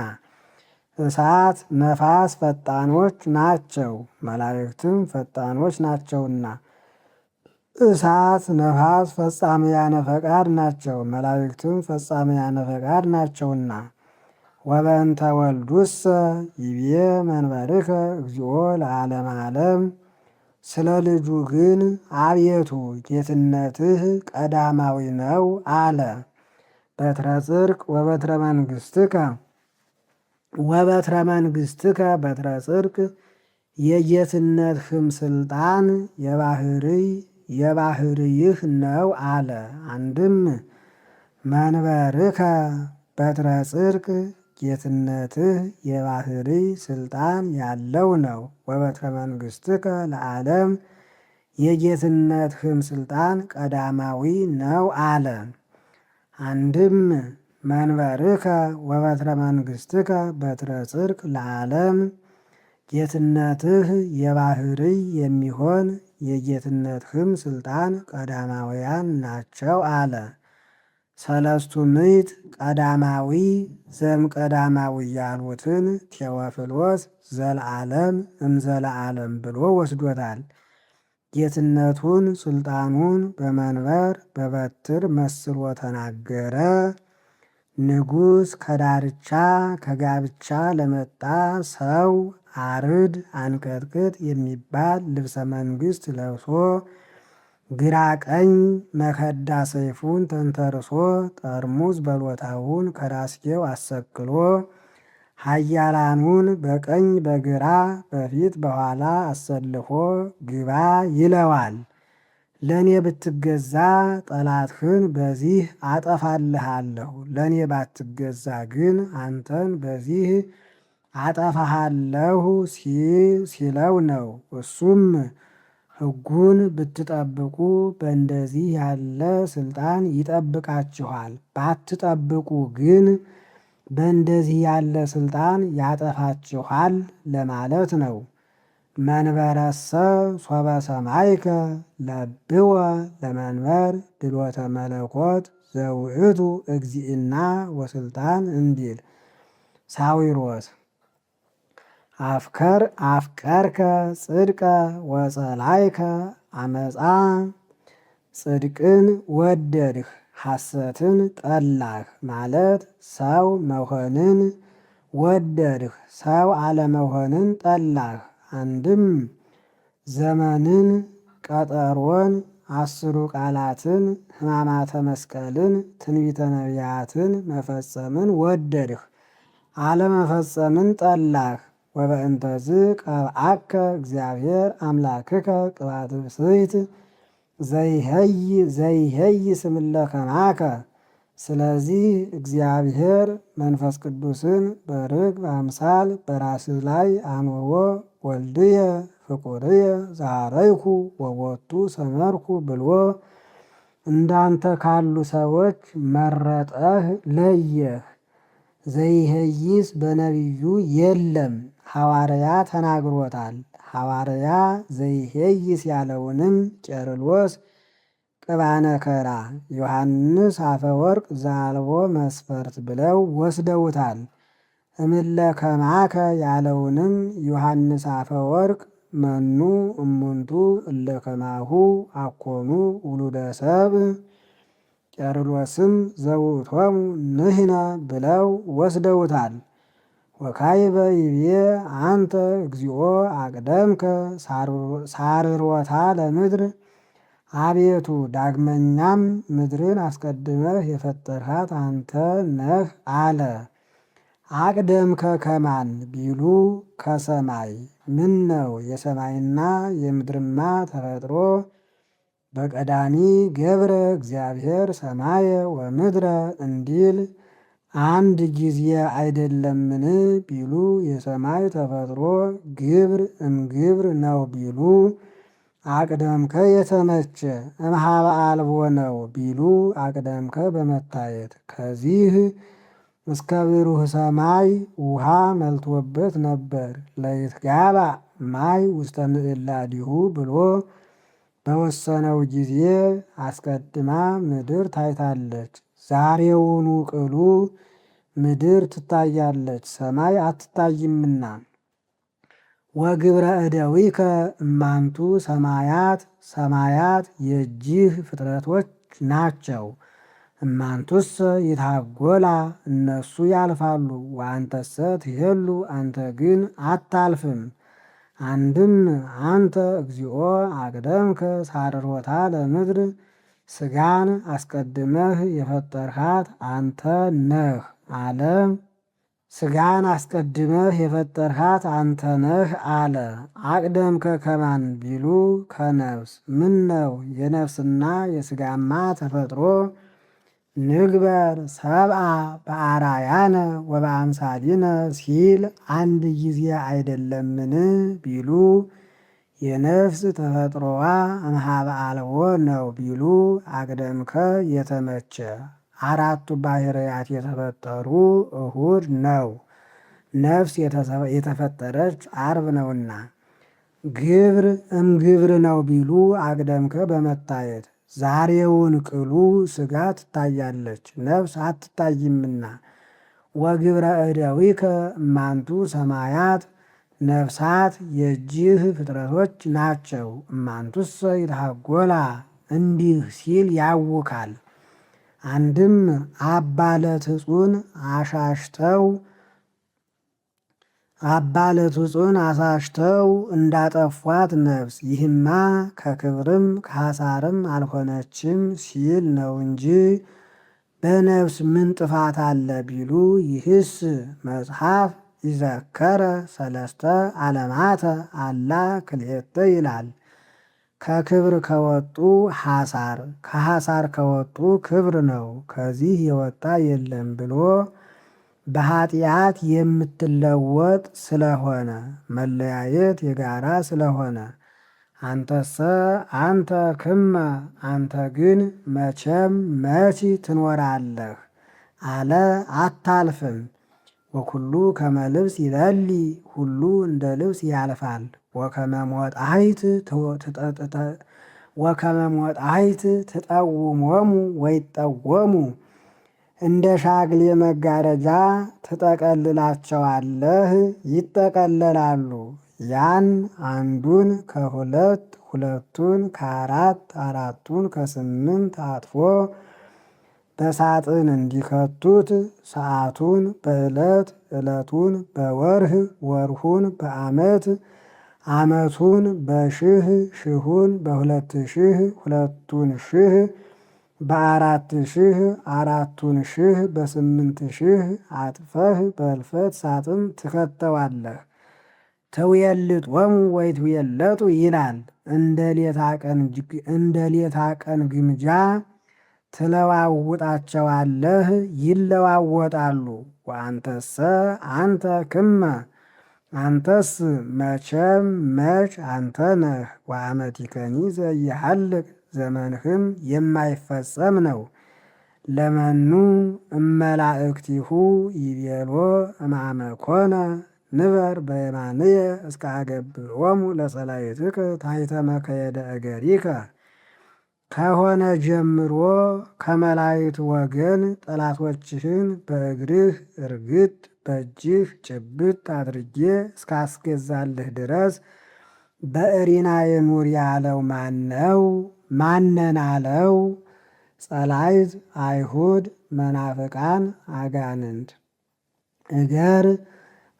እሳት ነፋስ ፈጣኖች ናቸው፣ መላእክትም ፈጣኖች ናቸውና። እሳት ነፋስ ፈጻምያነ ፈቃድ ናቸው፣ መላእክትም ፈጻምያነ ፈቃድ ናቸውና። ወበእንተ ወልዱሰ ይቤ መንበርከ እግዚኦ ለዓለመ ዓለም። ስለ ልጁ ግን አቤቱ ጌትነትህ ቀዳማዊ ነው አለ። በትረ ጽድቅ ወበትረ መንግሥትከ ወበትረ መንግሥትከ በትረ ጽድቅ የጌትነትህም ስልጣን የባህርይህ ነው አለ። አንድም መንበርከ በትረ ጽድቅ ጌትነትህ የባህርይ ስልጣን ያለው ነው። ወበትረ መንግሥትከ ለዓለም የጌትነትህም ስልጣን ቀዳማዊ ነው አለ። አንድም መንበርከ ወበትረ መንግሥትከ በትረ ጽድቅ ለዓለም ጌትነትህ የባህርይ የሚሆን የጌትነትህም ስልጣን ቀዳማውያን ናቸው አለ። ሰለስቱ ምዕት ቀዳማዊ ዘም ቀዳማዊ ያሉትን ቴዎፍሎስ ዘለዓለም እምዘለዓለም ብሎ ወስዶታል። ጌትነቱን ስልጣኑን በመንበር በበትር መስሎ ተናገረ። ንጉሥ ከዳርቻ ከጋብቻ ለመጣ ሰው አርድ አንቀጥቅጥ የሚባል ልብሰ መንግሥት ለብሶ ግራ ቀኝ መከዳ ሰይፉን ተንተርሶ ጠርሙዝ በሎታውን ከራስጌው አሰቅሎ ኃያላኑን በቀኝ በግራ በፊት በኋላ አሰልፎ ግባ ይለዋል። ለእኔ ብትገዛ ጠላትህን በዚህ አጠፋልሃለሁ፣ ለእኔ ባትገዛ ግን አንተን በዚህ አጠፋሃለሁ ሲለው ነው። እሱም ሕጉን ብትጠብቁ በእንደዚህ ያለ ስልጣን ይጠብቃችኋል፣ ባትጠብቁ ግን በእንደዚህ ያለ ስልጣን ያጠፋችኋል ለማለት ነው። መንበረሰ ሶበ ሰማይከ ለብወ ለመንበር ድሎተ መለኮት ዘውእቱ እግዚእና ወስልጣን እንዲል ሳዊሮስ። አፍቀርከ ጽድቀ ወጸላይከ አመፃ። ጽድቅን ወደድህ ሐሰትን ጠላህ ማለት ሰው መሆንን ወደድህ ሰው አለመሆንን ጠላህ። አንድም ዘመንን ቀጠሮን 10 ቃላትን ሕማማተ መስቀልን ትንቢተ ነቢያትን መፈጸምን ወደድህ አለመፈጸምን ጠላህ። ወበእንተዝ ቀብአከ እግዚአብሔር አምላክከ ቅብአተ ብፅዕት ዘይሄይ ስምለከማከ። ስለዚህ እግዚአብሔር መንፈስ ቅዱስን በርግብ አምሳል በራስህ ላይ አኑሮ ወልድየ ፍቁርየ ዛረይኩ ወቦቱ ሰመርኩ ብሎ እንዳንተ ካሉ ሰዎች መረጠህ ለየህ። ዘይሄይስ በነቢዩ የለም ሐዋርያ ተናግሮታል። ሐዋርያ ዘይሄይስ ያለውንም ቄርሎስ ቅባነከራ ዮሐንስ አፈወርቅ ዘአልቦ መስፈርት ብለው ወስደውታል። እምለከማከ ያለውንም ዮሐንስ አፈወርቅ መኑ እሙንቱ እለከማሁ አኮኑ ውሉደ ሰብእ ቄርሎስም ዘውእቶሙ ንሕነ ብለው ወስደውታል። ወካዕበ ይቤ አንተ እግዚኦ አቅደምከ ሳርሮታ ለምድር። አቤቱ ዳግመኛም ምድርን አስቀድመህ የፈጠርሃት አንተ ነህ አለ። አቅደምከ ከማን ቢሉ ከሰማይ። ምን ነው የሰማይና የምድርማ ተፈጥሮ በቀዳሚ ገብረ እግዚአብሔር ሰማየ ወምድረ እንዲል አንድ ጊዜ አይደለምን ቢሉ የሰማይ ተፈጥሮ ግብር እምግብር ነው ቢሉ አቅደምከ የተመቸ እምኀበ አልቦ ነው ቢሉ አቅደምከ በመታየት ከዚህ እስከ ብሩህ ሰማይ ውሃ መልቶበት ነበር። ለይትጋባ ማይ ውስተ ምዕላዲሁ ብሎ በወሰነው ጊዜ አስቀድማ ምድር ታይታለች። ዛሬውኑ ቅሉ ምድር ትታያለች፣ ሰማይ አትታይምና። ወግብረ እደዊከ እማንቱ ሰማያት፣ ሰማያት የእጅህ ፍጥረቶች ናቸው። እማንቱስ ይታጎላ እነሱ ያልፋሉ። ወአንተሰ ትሄሉ አንተ ግን አታልፍም። አንድም አንተ እግዚኦ አቅደምከ ሳርሮታ ለምድር ስጋን አስቀድመህ የፈጠርሃት አንተ ነህ አለ። ስጋን አስቀድመህ የፈጠርሃት አንተ ነህ አለ። አቅደምከ ከማን ቢሉ ከነፍስ። ምን ነው የነፍስና የስጋማ ተፈጥሮ ንግበር ሰብአ በአራያነ ወበአምሳሊነ ሲል አንድ ጊዜ አይደለምን ቢሉ የነፍስ ተፈጥሮዋ እምኀበ አልቦ ነው ቢሉ አቅደምከ የተመቸ አራቱ ባሕርያት የተፈጠሩ እሁድ ነው። ነፍስ የተፈጠረች ዓርብ ነውና። ግብር እምግብር ነው ቢሉ አቅደምከ በመታየት ዛሬውን ቅሉ ስጋ ትታያለች፣ ነፍስ አትታይምና። ወግብረ እደዊከ እማንቱ ሰማያት ነፍሳት የእጅህ ፍጥረቶች ናቸው። እማንቱሰ ይትሃጎላ እንዲህ ሲል ያውካል። አንድም አባለትጹን አሳሽተው እንዳጠፏት ነፍስ ይህማ ከክብርም ከሐሳርም አልሆነችም ሲል ነው እንጂ በነፍስ ምን ጥፋት አለ ቢሉ ይህስ መጽሐፍ ይዘከረ ሰለስተ ዓለማተ አላ ክልኤተ ይላል። ከክብር ከወጡ ሐሳር ከሐሳር ከወጡ ክብር ነው፣ ከዚህ የወጣ የለም ብሎ በኃጢአት የምትለወጥ ስለሆነ መለያየት የጋራ ስለሆነ አንተሰ አንተ ክመ አንተ ግን መቼም መች ትኖራለህ አለ አታልፍም። ወኩሉ ከመ ልብስ ይለሊ ሁሉ እንደ ልብስ ያልፋል። ወከመ ሞጣይት ትጠውሞሙ ወይጠወሙ እንደ ሻግሌ መጋረጃ ትጠቀልላቸዋለህ፣ ይጠቀለላሉ። ያን አንዱን ከሁለት ሁለቱን ከአራት አራቱን ከስምንት አጥፎ በሳጥን እንዲከቱት ሰዓቱን በዕለት ዕለቱን በወርህ ወርሁን በዓመት ዓመቱን በሽህ ሽሁን በሁለት ሺህ ሁለቱን ሺህ በአራት ሺህ አራቱን ሺህ በስምንት ሺህ አጥፈህ በእልፈት ሳጥን ትከተዋለህ። ትውየልጦሙ ወይ ትውየለጡ ይላል። እንደ ሌታ ቀን ግምጃ ትለዋውጣቸዋለህ፣ ይለዋወጣሉ። ወአንተሰ አንተ ክመ አንተስ መቼም መች አንተ ነህ። ወአመቲከኒ ዘኢሃልቅ ዘመንህም የማይፈጸም ነው። ለመኑ እመላእክቲሁ ይቤሎ እምአመ ኮነ ንበር በየማንየ እስከ አገብሮሙ ለጸላእትከ ታሕተ መከየደ እገሪከ ከሆነ ጀምሮ ከመላእክት ወገን ጠላቶችህን በእግርህ እርግጥ በእጅህ ጭብጥ አድርጌ እስካስገዛልህ ድረስ በእሪናየ ኑር ያለው ማነው? ማነን አለው? ጸላእት አይሁድ፣ መናፍቃን፣ አጋንንት። እገር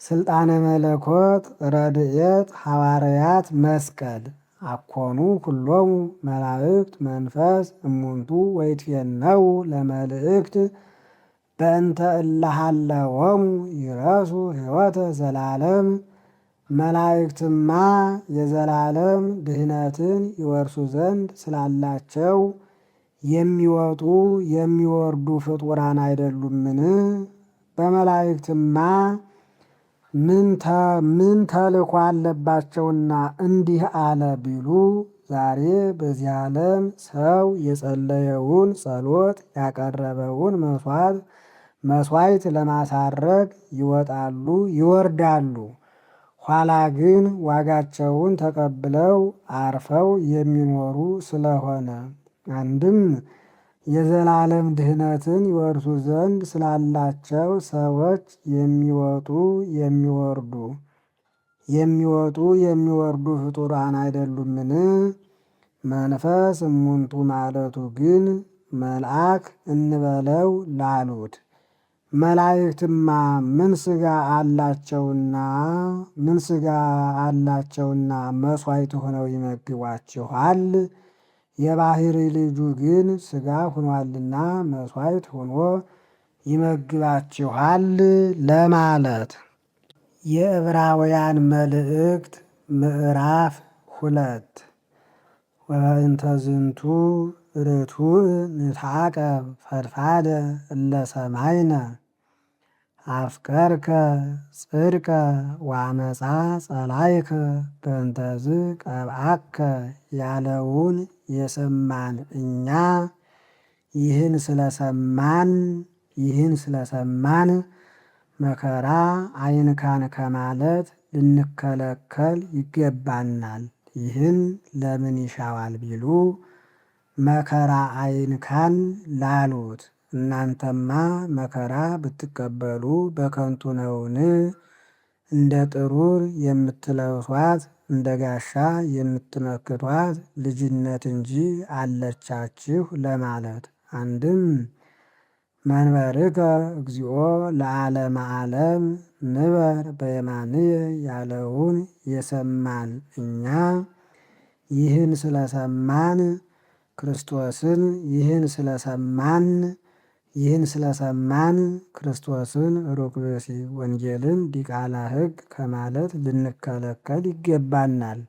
ስልጣነ መለኮት፣ ረድኤት፣ ሐዋርያት፣ መስቀል። አኮኑ ኩሎሙ መላእክት መንፈስ እሙንቱ ወይትፌነው ለመልእክት በእንተ እለሃለወሙ ይረሱ ሕይወተ ዘላለም። መላእክትማ የዘላለም ድህነትን ይወርሱ ዘንድ ስላላቸው የሚወጡ የሚወርዱ ፍጡራን አይደሉምን? በመላእክትማ ምን ተልኮ አለባቸውና እንዲህ አለ ቢሉ ዛሬ በዚህ ዓለም ሰው የጸለየውን ጸሎት ያቀረበውን መሥዋዕት መሥዋዕት ለማሳረግ ይወጣሉ ይወርዳሉ። ኋላ ግን ዋጋቸውን ተቀብለው አርፈው የሚኖሩ ስለሆነ አንድም የዘላለም ድህነትን ይወርሱ ዘንድ ስላላቸው ሰዎች የሚወጡ የሚወርዱ ፍጡራን አይደሉምን? መንፈስ እሙንቱ ማለቱ ግን መልአክ እንበለው ላሉት መላእክትማ ምን ሥጋ አላቸውና መሥዋዕት ሆነው ይመግቧችኋል። የባሕርይ ልጁ ግን ሥጋ ሆኗልና መሥዋዕት ሆኖ ይመግባችኋል ለማለት። የዕብራውያን መልእክት ምዕራፍ 2 ወበእንተ ዝንቱ ርቱዕ ንትዓቀብ ፈድፋደ እለ ሰማይነ አፍቀርከ ጽድቀ ወአመፃ ጸላይከ በእንተዝ ቀብአከ ያለውን የሰማን እኛ ይህን ስለሰማን መከራ አይንካን ከማለት ልንከለከል ይገባናል። ይህን ለምን ይሻዋል ቢሉ መከራ አይንካን ላሉት እናንተማ መከራ ብትቀበሉ በከንቱ ነውን? እንደ ጥሩር የምትለብሷት እንደ ጋሻ የምትመክቷት ልጅነት እንጂ አለቻችሁ ለማለት። አንድም መንበርከ እግዚኦ ለዓለመ ዓለም ንበር በየማንየ ያለውን የሰማን እኛ ይህን ስለሰማን ክርስቶስን ሩቅ ብእሲ ወንጌልን ዲቃላ ሕግ ከማለት ልንከለከል ይገባናል።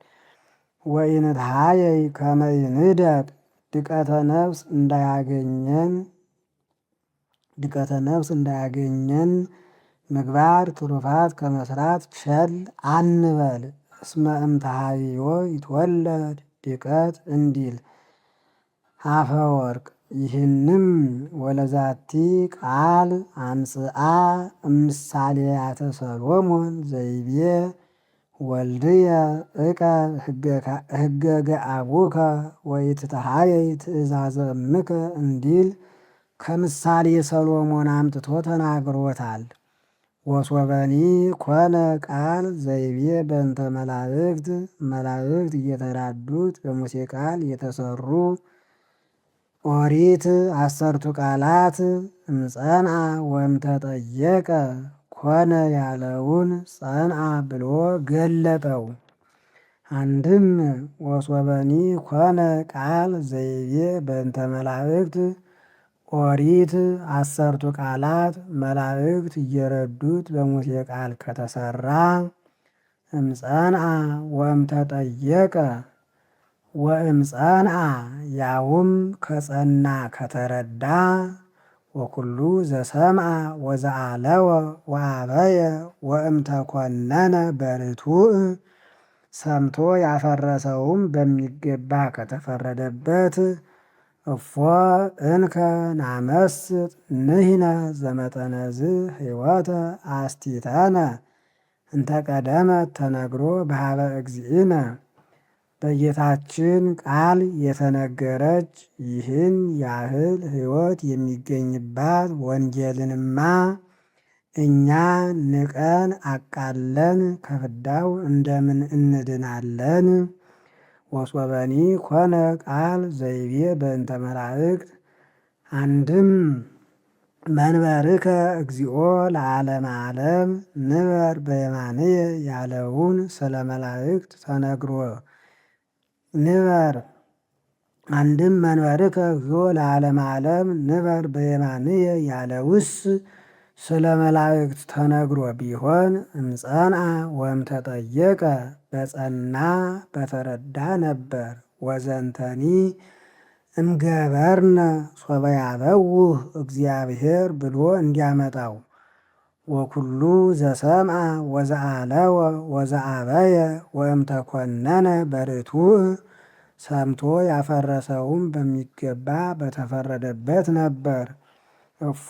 ወኢንትሐየይ ከመ ይንደቅ ድቀተ ነፍስ እንዳያገኘን ምግባር ትሩፋት ከመስራት ቸል አንበል። እስመ እምተሐይዮ ይትወለድ ድቀት እንዲል አፈወርቅ። ይህንም ወለዛቲ ቃል አንጽአ እምሳሌያተ ሰሎሞን ዘይቤ ወልድየ ዕቀብ ሕገገ አቡከ ወኢትትሐየይ ትእዛዘ እምከ እንዲል ከምሳሌ ሰሎሞን አምጥቶ ተናግሮታል። ወሶበኒ ኮነ ቃል ዘይቤ በእንተ መላእክት እየተራዱት በሙሴ ቃል የተሰሩ ኦሪት 10ቱ ቃላት እምጸንዐ ወእምተጠየቀ ኮነ ያለውን ጸንዐ ብሎ ገለጠው። አንድም ወሶበኒ ኮነ ቃል ዘይቤ በእንተ መላእክት ኦሪት 10ቱ ቃላት መላእክት እየረዱት በሙሴ ቃል ከተሰራ እምጸንዐ ወእምተጠየቀ ወእምጸንዐ ያውም ከጸና ከተረዳ ወኩሉ ዘሰምዐ ወዘአለወ ወአበየ ወእምተኰነነ በርቱዕ ሰምቶ ያፈረሰውም በሚገባ ከተፈረደበት እፎ እንከ ናመስጥ ንሕነ ዘመጠነዝ ሕይወተ አስቲተነ እንተ ቀደመት ተነግሮ በኀበ እግዚእነ። በጌታችን ቃል የተነገረች ይህን ያህል ሕይወት የሚገኝባት ወንጌልንማ እኛ ንቀን አቃለን ከፍዳው እንደምን እንድናለን? ወሶበኒ ኮነ ቃል ዘይቤ በእንተ መላእክት አንድም መንበርከ እግዚኦ ለዓለመ ዓለም ንበር በየማንየ ያለውን ስለ መላእክት ተነግሮ አንድም መንበርከ እግዚኦ ለዓለመ ዓለም ንበር በየማንየ ያለውስ ስለ መላእክት ተነግሮ ቢሆን እምጸንዐ ወእምተጠየቀ በጸና በተረዳ ነበር። ወዘንተኒ እምገበርነ ሶበ ያበውህ እግዚአብሔር ብሎ እንዲያመጣው ወኩሉ ዘሰምዐ ወዘአለወ ወዘአበየ ወእምተኰነነ በርቱዕ ሰምቶ ያፈረሰውም በሚገባ በተፈረደበት ነበር። እፎ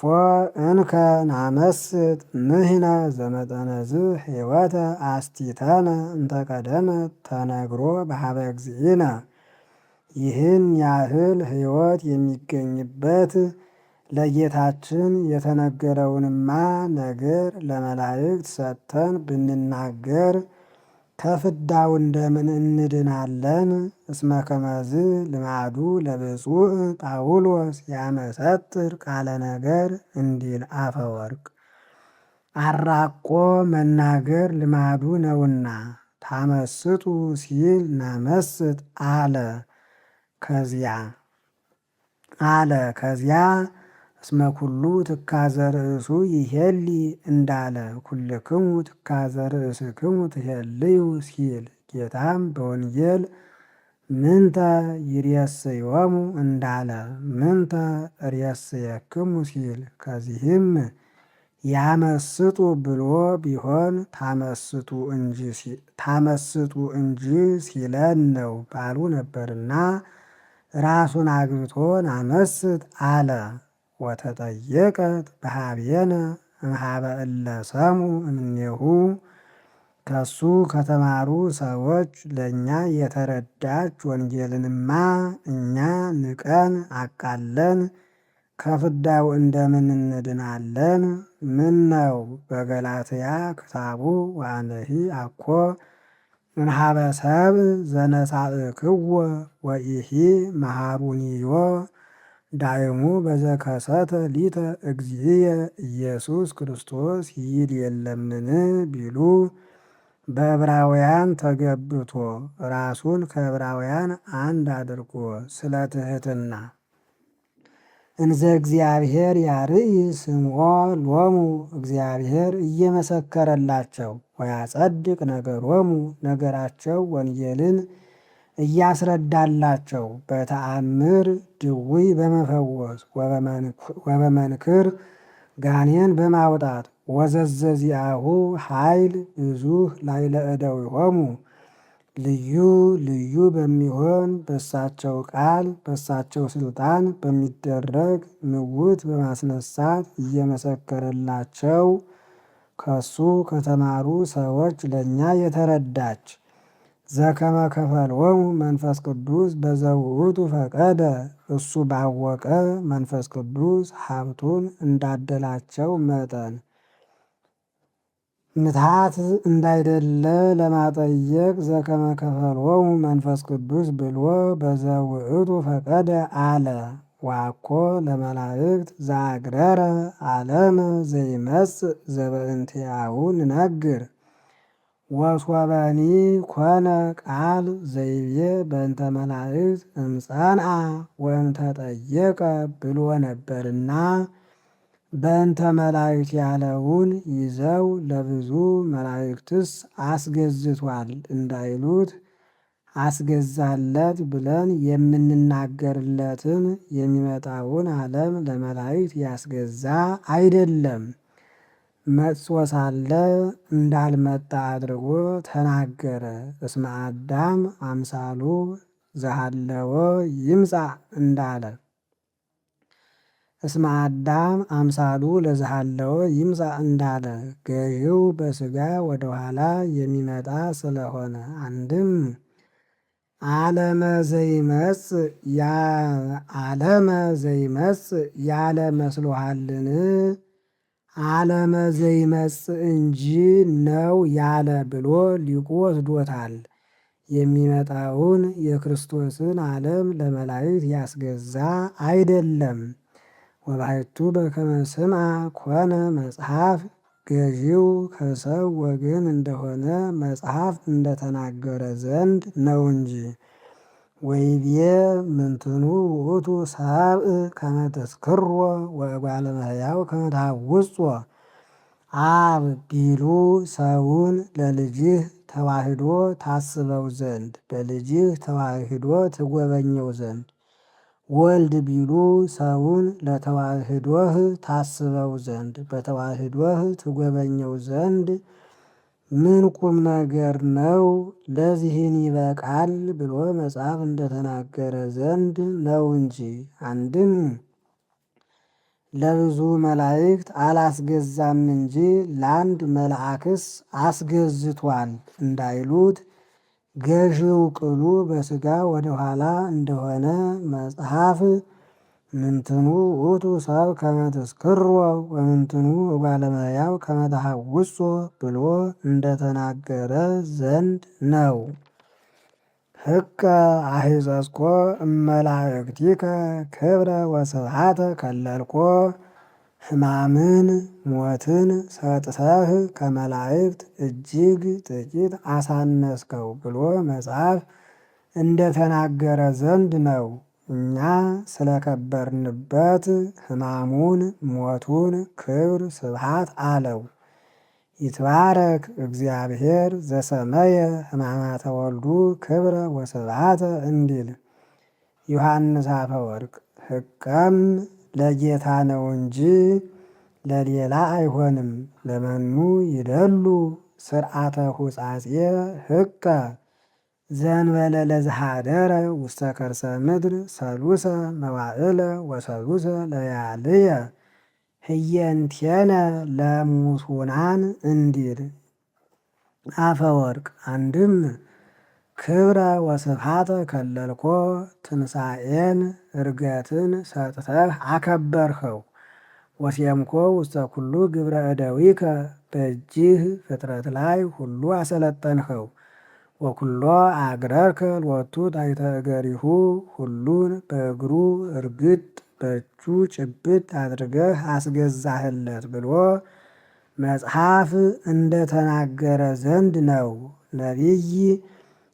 እንከ ናመስጥ ንሕነ ዘመጠነዝ ሕይወተ አስቲተነ እንተቀደመት ተነግሮ በሀበ እግዚእነ። ይህን ያህል ሕይወት የሚገኝበት ለጌታችን የተነገረውንማ ነገር ለመላእክት ሰጥተን ብንናገር ከፍዳው እንደምን እንድናለን? እስመ ከመዝ ልማዱ ለብፁዕ ጳውሎስ ያመሰጥር ቃለ ነገር እንዲል አፈወርቅ። አራቆ መናገር ልማዱ ነውና ታመስጡ ሲል ናመስጥ አለ። ከዚያ እስመ ኩሉ ትካዘ ርእሱ ይሄሊ እንዳለ ኩልክሙ ትካዘ ርእስክሙ ትሄልዩ ሲል ጌታም በወንጌል ምንተ ይሬስዮሙ እንዳለ ምንተ ሬስየክሙ ሲል ከዚህም ያመስጡ ብሎ ቢሆን ታመስጡ እንጂ ሲለን ነው ባሉ ነበርና ራሱን አግብቶ ናመስጥ አለ። ወተጠየቀት በሀቤነ እምኀበ እለ ሰሙ እምኔሁ። ከሱ ከተማሩ ሰዎች ለእኛ የተረዳች ወንጌልንማ እኛ ንቀን አቃለን ከፍዳው እንደምን እንድናለን? ምን ነው በገላትያ ክታቡ ወአነሂ አኮ እምኀበ ሰብእ ዘነሳእክዎ ወኢሂ መሃሩኒዮ ዳይሙ በዘከሰተ ሊተ እግዚእየ ኢየሱስ ክርስቶስ ይል የለምን ቢሉ በዕብራውያን ተገብቶ ራሱን ከዕብራውያን አንድ አድርጎ ስለ ትሕትና እንዘ እግዚአብሔር ያርኢ ስምዖ ሎሙ እግዚአብሔር እየመሰከረላቸው ወያጸድቅ ነገሮሙ ነገራቸው ወንጌልን እያስረዳላቸው በተአምር ድውይ በመፈወስ ወበመንክር ጋኔን በማውጣት ወዘዘዚአሁ ኃይል ብዙህ ላዕለ እደዊሆሙ ልዩ ልዩ በሚሆን በሳቸው ቃል በሳቸው ስልጣን በሚደረግ ምውት በማስነሳት እየመሰከረላቸው ከሱ ከተማሩ ሰዎች ለእኛ የተረዳች ዘከመ ከፈልዎሙ መንፈስ ቅዱስ በዘውእቱ ፈቀደ እሱ ባወቀ መንፈስ ቅዱስ ሀብቱን እንዳደላቸው መጠን ምትሃት እንዳይደለ ለማጠየቅ ዘከመ ከፈልዎሙ መንፈስ ቅዱስ ብሎ በዘውእቱ ፈቀደ አለ። ዋኮ ለመላእክት ዘአግረረ ዓለመ ዘይመጽእ ዘበእንቲአሁ ንነግር ወሶበኒ ኮነ ቃል ዘይቤ በእንተ መላእክት እምጸንዐ ወእምተጠየቀ ብሎ ነበርና በእንተ መላእክት ያለውን ይዘው ለብዙ መላእክትስ አስገዝቷል እንዳይሉት አስገዛለት ብለን የምንናገርለትን የሚመጣውን ዓለም ለመላእክት ያስገዛ አይደለም። መጥቶ ሳለ እንዳልመጣ አድርጎ ተናገረ። እስመ አዳም አምሳሉ ዘሃለወ ይምጻእ እንዳለ እስመ አዳም አምሳሉ ለዘሃለወ ይምጻእ እንዳለ ገዢው በሥጋ ወደኋላ የሚመጣ ስለሆነ አንድም ዓለመ ዘይመጽእ ያለ መስሎሃልን? ዓለመ ዘይመጽእ እንጂ ነው ያለ ብሎ ሊቁ ወስዶታል። የሚመጣውን የክርስቶስን ዓለም ለመላእክት ያስገዛ አይደለም። ወባሕቱ በከመ ስምዐ ኮነ መጽሐፍ ገዢው ከሰው ወገን እንደሆነ መጽሐፍ እንደተናገረ ዘንድ ነው እንጂ። ወይቤ ምንትኑ ውእቱ ሰብእ ከመ ትስክሮ ወእጓለ እመሕያው ከመ ታውጾ አብ ቢሉ ሰውን ለልጅህ ተዋህዶ ታስበው ዘንድ በልጅህ ተዋህዶ ትጎበኘው ዘንድ ወልድ ቢሉ ሰውን ለተዋህዶህ ታስበው ዘንድ በተዋህዶህ ትጎበኘው ዘንድ ምን ቁም ነገር ነው? ለዚህን ይበቃል ብሎ መጽሐፍ እንደተናገረ ዘንድ ነው እንጂ። አንድም ለብዙ መላእክት አላስገዛም እንጂ ለአንድ መልአክስ አስገዝቷል እንዳይሉት ገዢው ቅሉ በሥጋ ወደ ኋላ እንደሆነ መጽሐፍ ምንትኑ ውእቱ ሰብ ከመ ትስክሮ ወምንትኑ እጓለ እመሕያው ከመ ተሐውጾ ብሎ እንደተናገረ ዘንድ ነው። ሕቀ አሂጸጽኮ እመላእክቲከ ክብረ ወስብሐተ ከለልኮ ሕማምን ሞትን ሰጥተህ ከመላእክት እጅግ ጥቂት አሳነስከው ብሎ መጽሐፍ እንደተናገረ ዘንድ ነው። እኛ ስለከበርንበት ሕማሙን ሞቱን ክብር ስብሐት አለው። ይትባረክ እግዚአብሔር ዘሰመየ ሕማማተ ወልዱ ክብረ ወስብሐተ እንዲል ዮሐንስ አፈወርቅ። ሕቀም ለጌታ ነው እንጂ ለሌላ አይሆንም። ለመኑ ይደሉ ስርዓተ ሁጻጼ ሕቀ ዘንበለ ለዝሃደረ ውስተ ከርሰ ምድር ሰሉሰ መዋዕለ ወሰሉሰ ለያልየ ህየንቴነ ለሙሱናን እንዲል አፈወርቅ። አንድም ክብረ ወስብሐተ ከለልኮ ትንሣኤን እርገትን ሰጥተህ አከበርኸው። ወሴምኮ ውስተ ኩሉ ግብረ እደዊከ በእጅህ ፍጥረት ላይ ሁሉ አሰለጠንኸው። ወኩሎ አግረርከ ሎቱ ታሕተ እገሪሁ ሁሉን በእግሩ እርግጥ በእጁ ጭብጥ አድርገህ አስገዛህለት ብሎ መጽሐፍ እንደተናገረ ዘንድ ነው። ነቢይ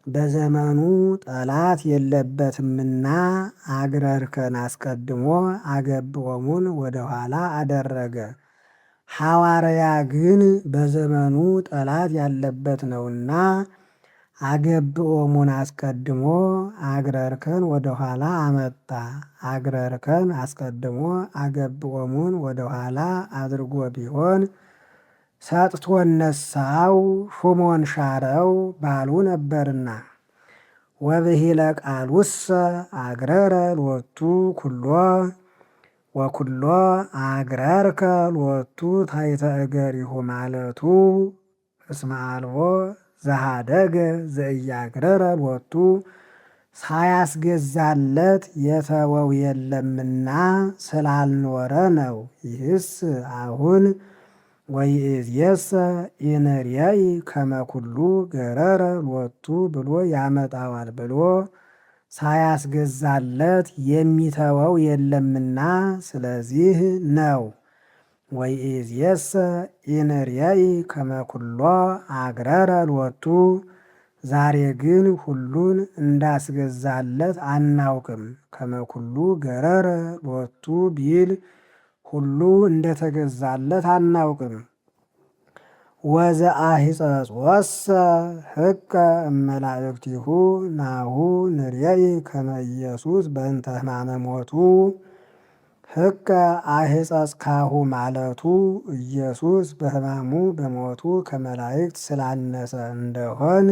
በዘመኑ ጠላት የለበትምና አግረርከን አስቀድሞ አገብኦሙን ወደኋላ አደረገ። ሐዋርያ ግን በዘመኑ ጠላት ያለበት ነውና አገብኦሙን አስቀድሞ አግረርከን ወደኋላ አመጣ። አግረርከን አስቀድሞ አገብኦሙን ወደኋላ አድርጎ ቢሆን ሰጥቶ ነሳው ሹሞን ሻረው ባሉ ነበርና። ወብሂለ ቃሉሰ አግረረ ሎቱ ኩሎ ወኩሎ አግረርከ ሎቱ ታሕተ እገሪሁ ማለቱ እስመ አልቦ ዘሃደገ ዘኢያግረረ ሎቱ ሳያስገዛለት የተወው የለምና ስላልኖረ ነው። ይህስ አሁን ወይእዜሰ ኢንርየኢ ከመ ኩሉ ገረረ ሎቱ ብሎ ያመጣዋል ብሎ ሳያስገዛለት የሚተወው የለምና ስለዚህ ነው። ወይእዜሰ ኢንርየኢ ከመ ኩሎ አግረረ ሎቱ ዛሬ ግን ሁሉን እንዳስገዛለት አናውቅም። ከመ ኩሉ ገረረ ሎቱ ቢል ሁሉ እንደተገዛለት አናውቅም። ወዘአሂጸጽወሰ ሕቀ እመላእክቲሁ ናሁ ንርየኢ ከመ ኢየሱስ በእንተ ሕማመ ሞቱ። ሕቀ አሂጸጽካሁ ማለቱ ኢየሱስ በሕማሙ በሞቱ ከመላእክት ስላነሰ እንደሆን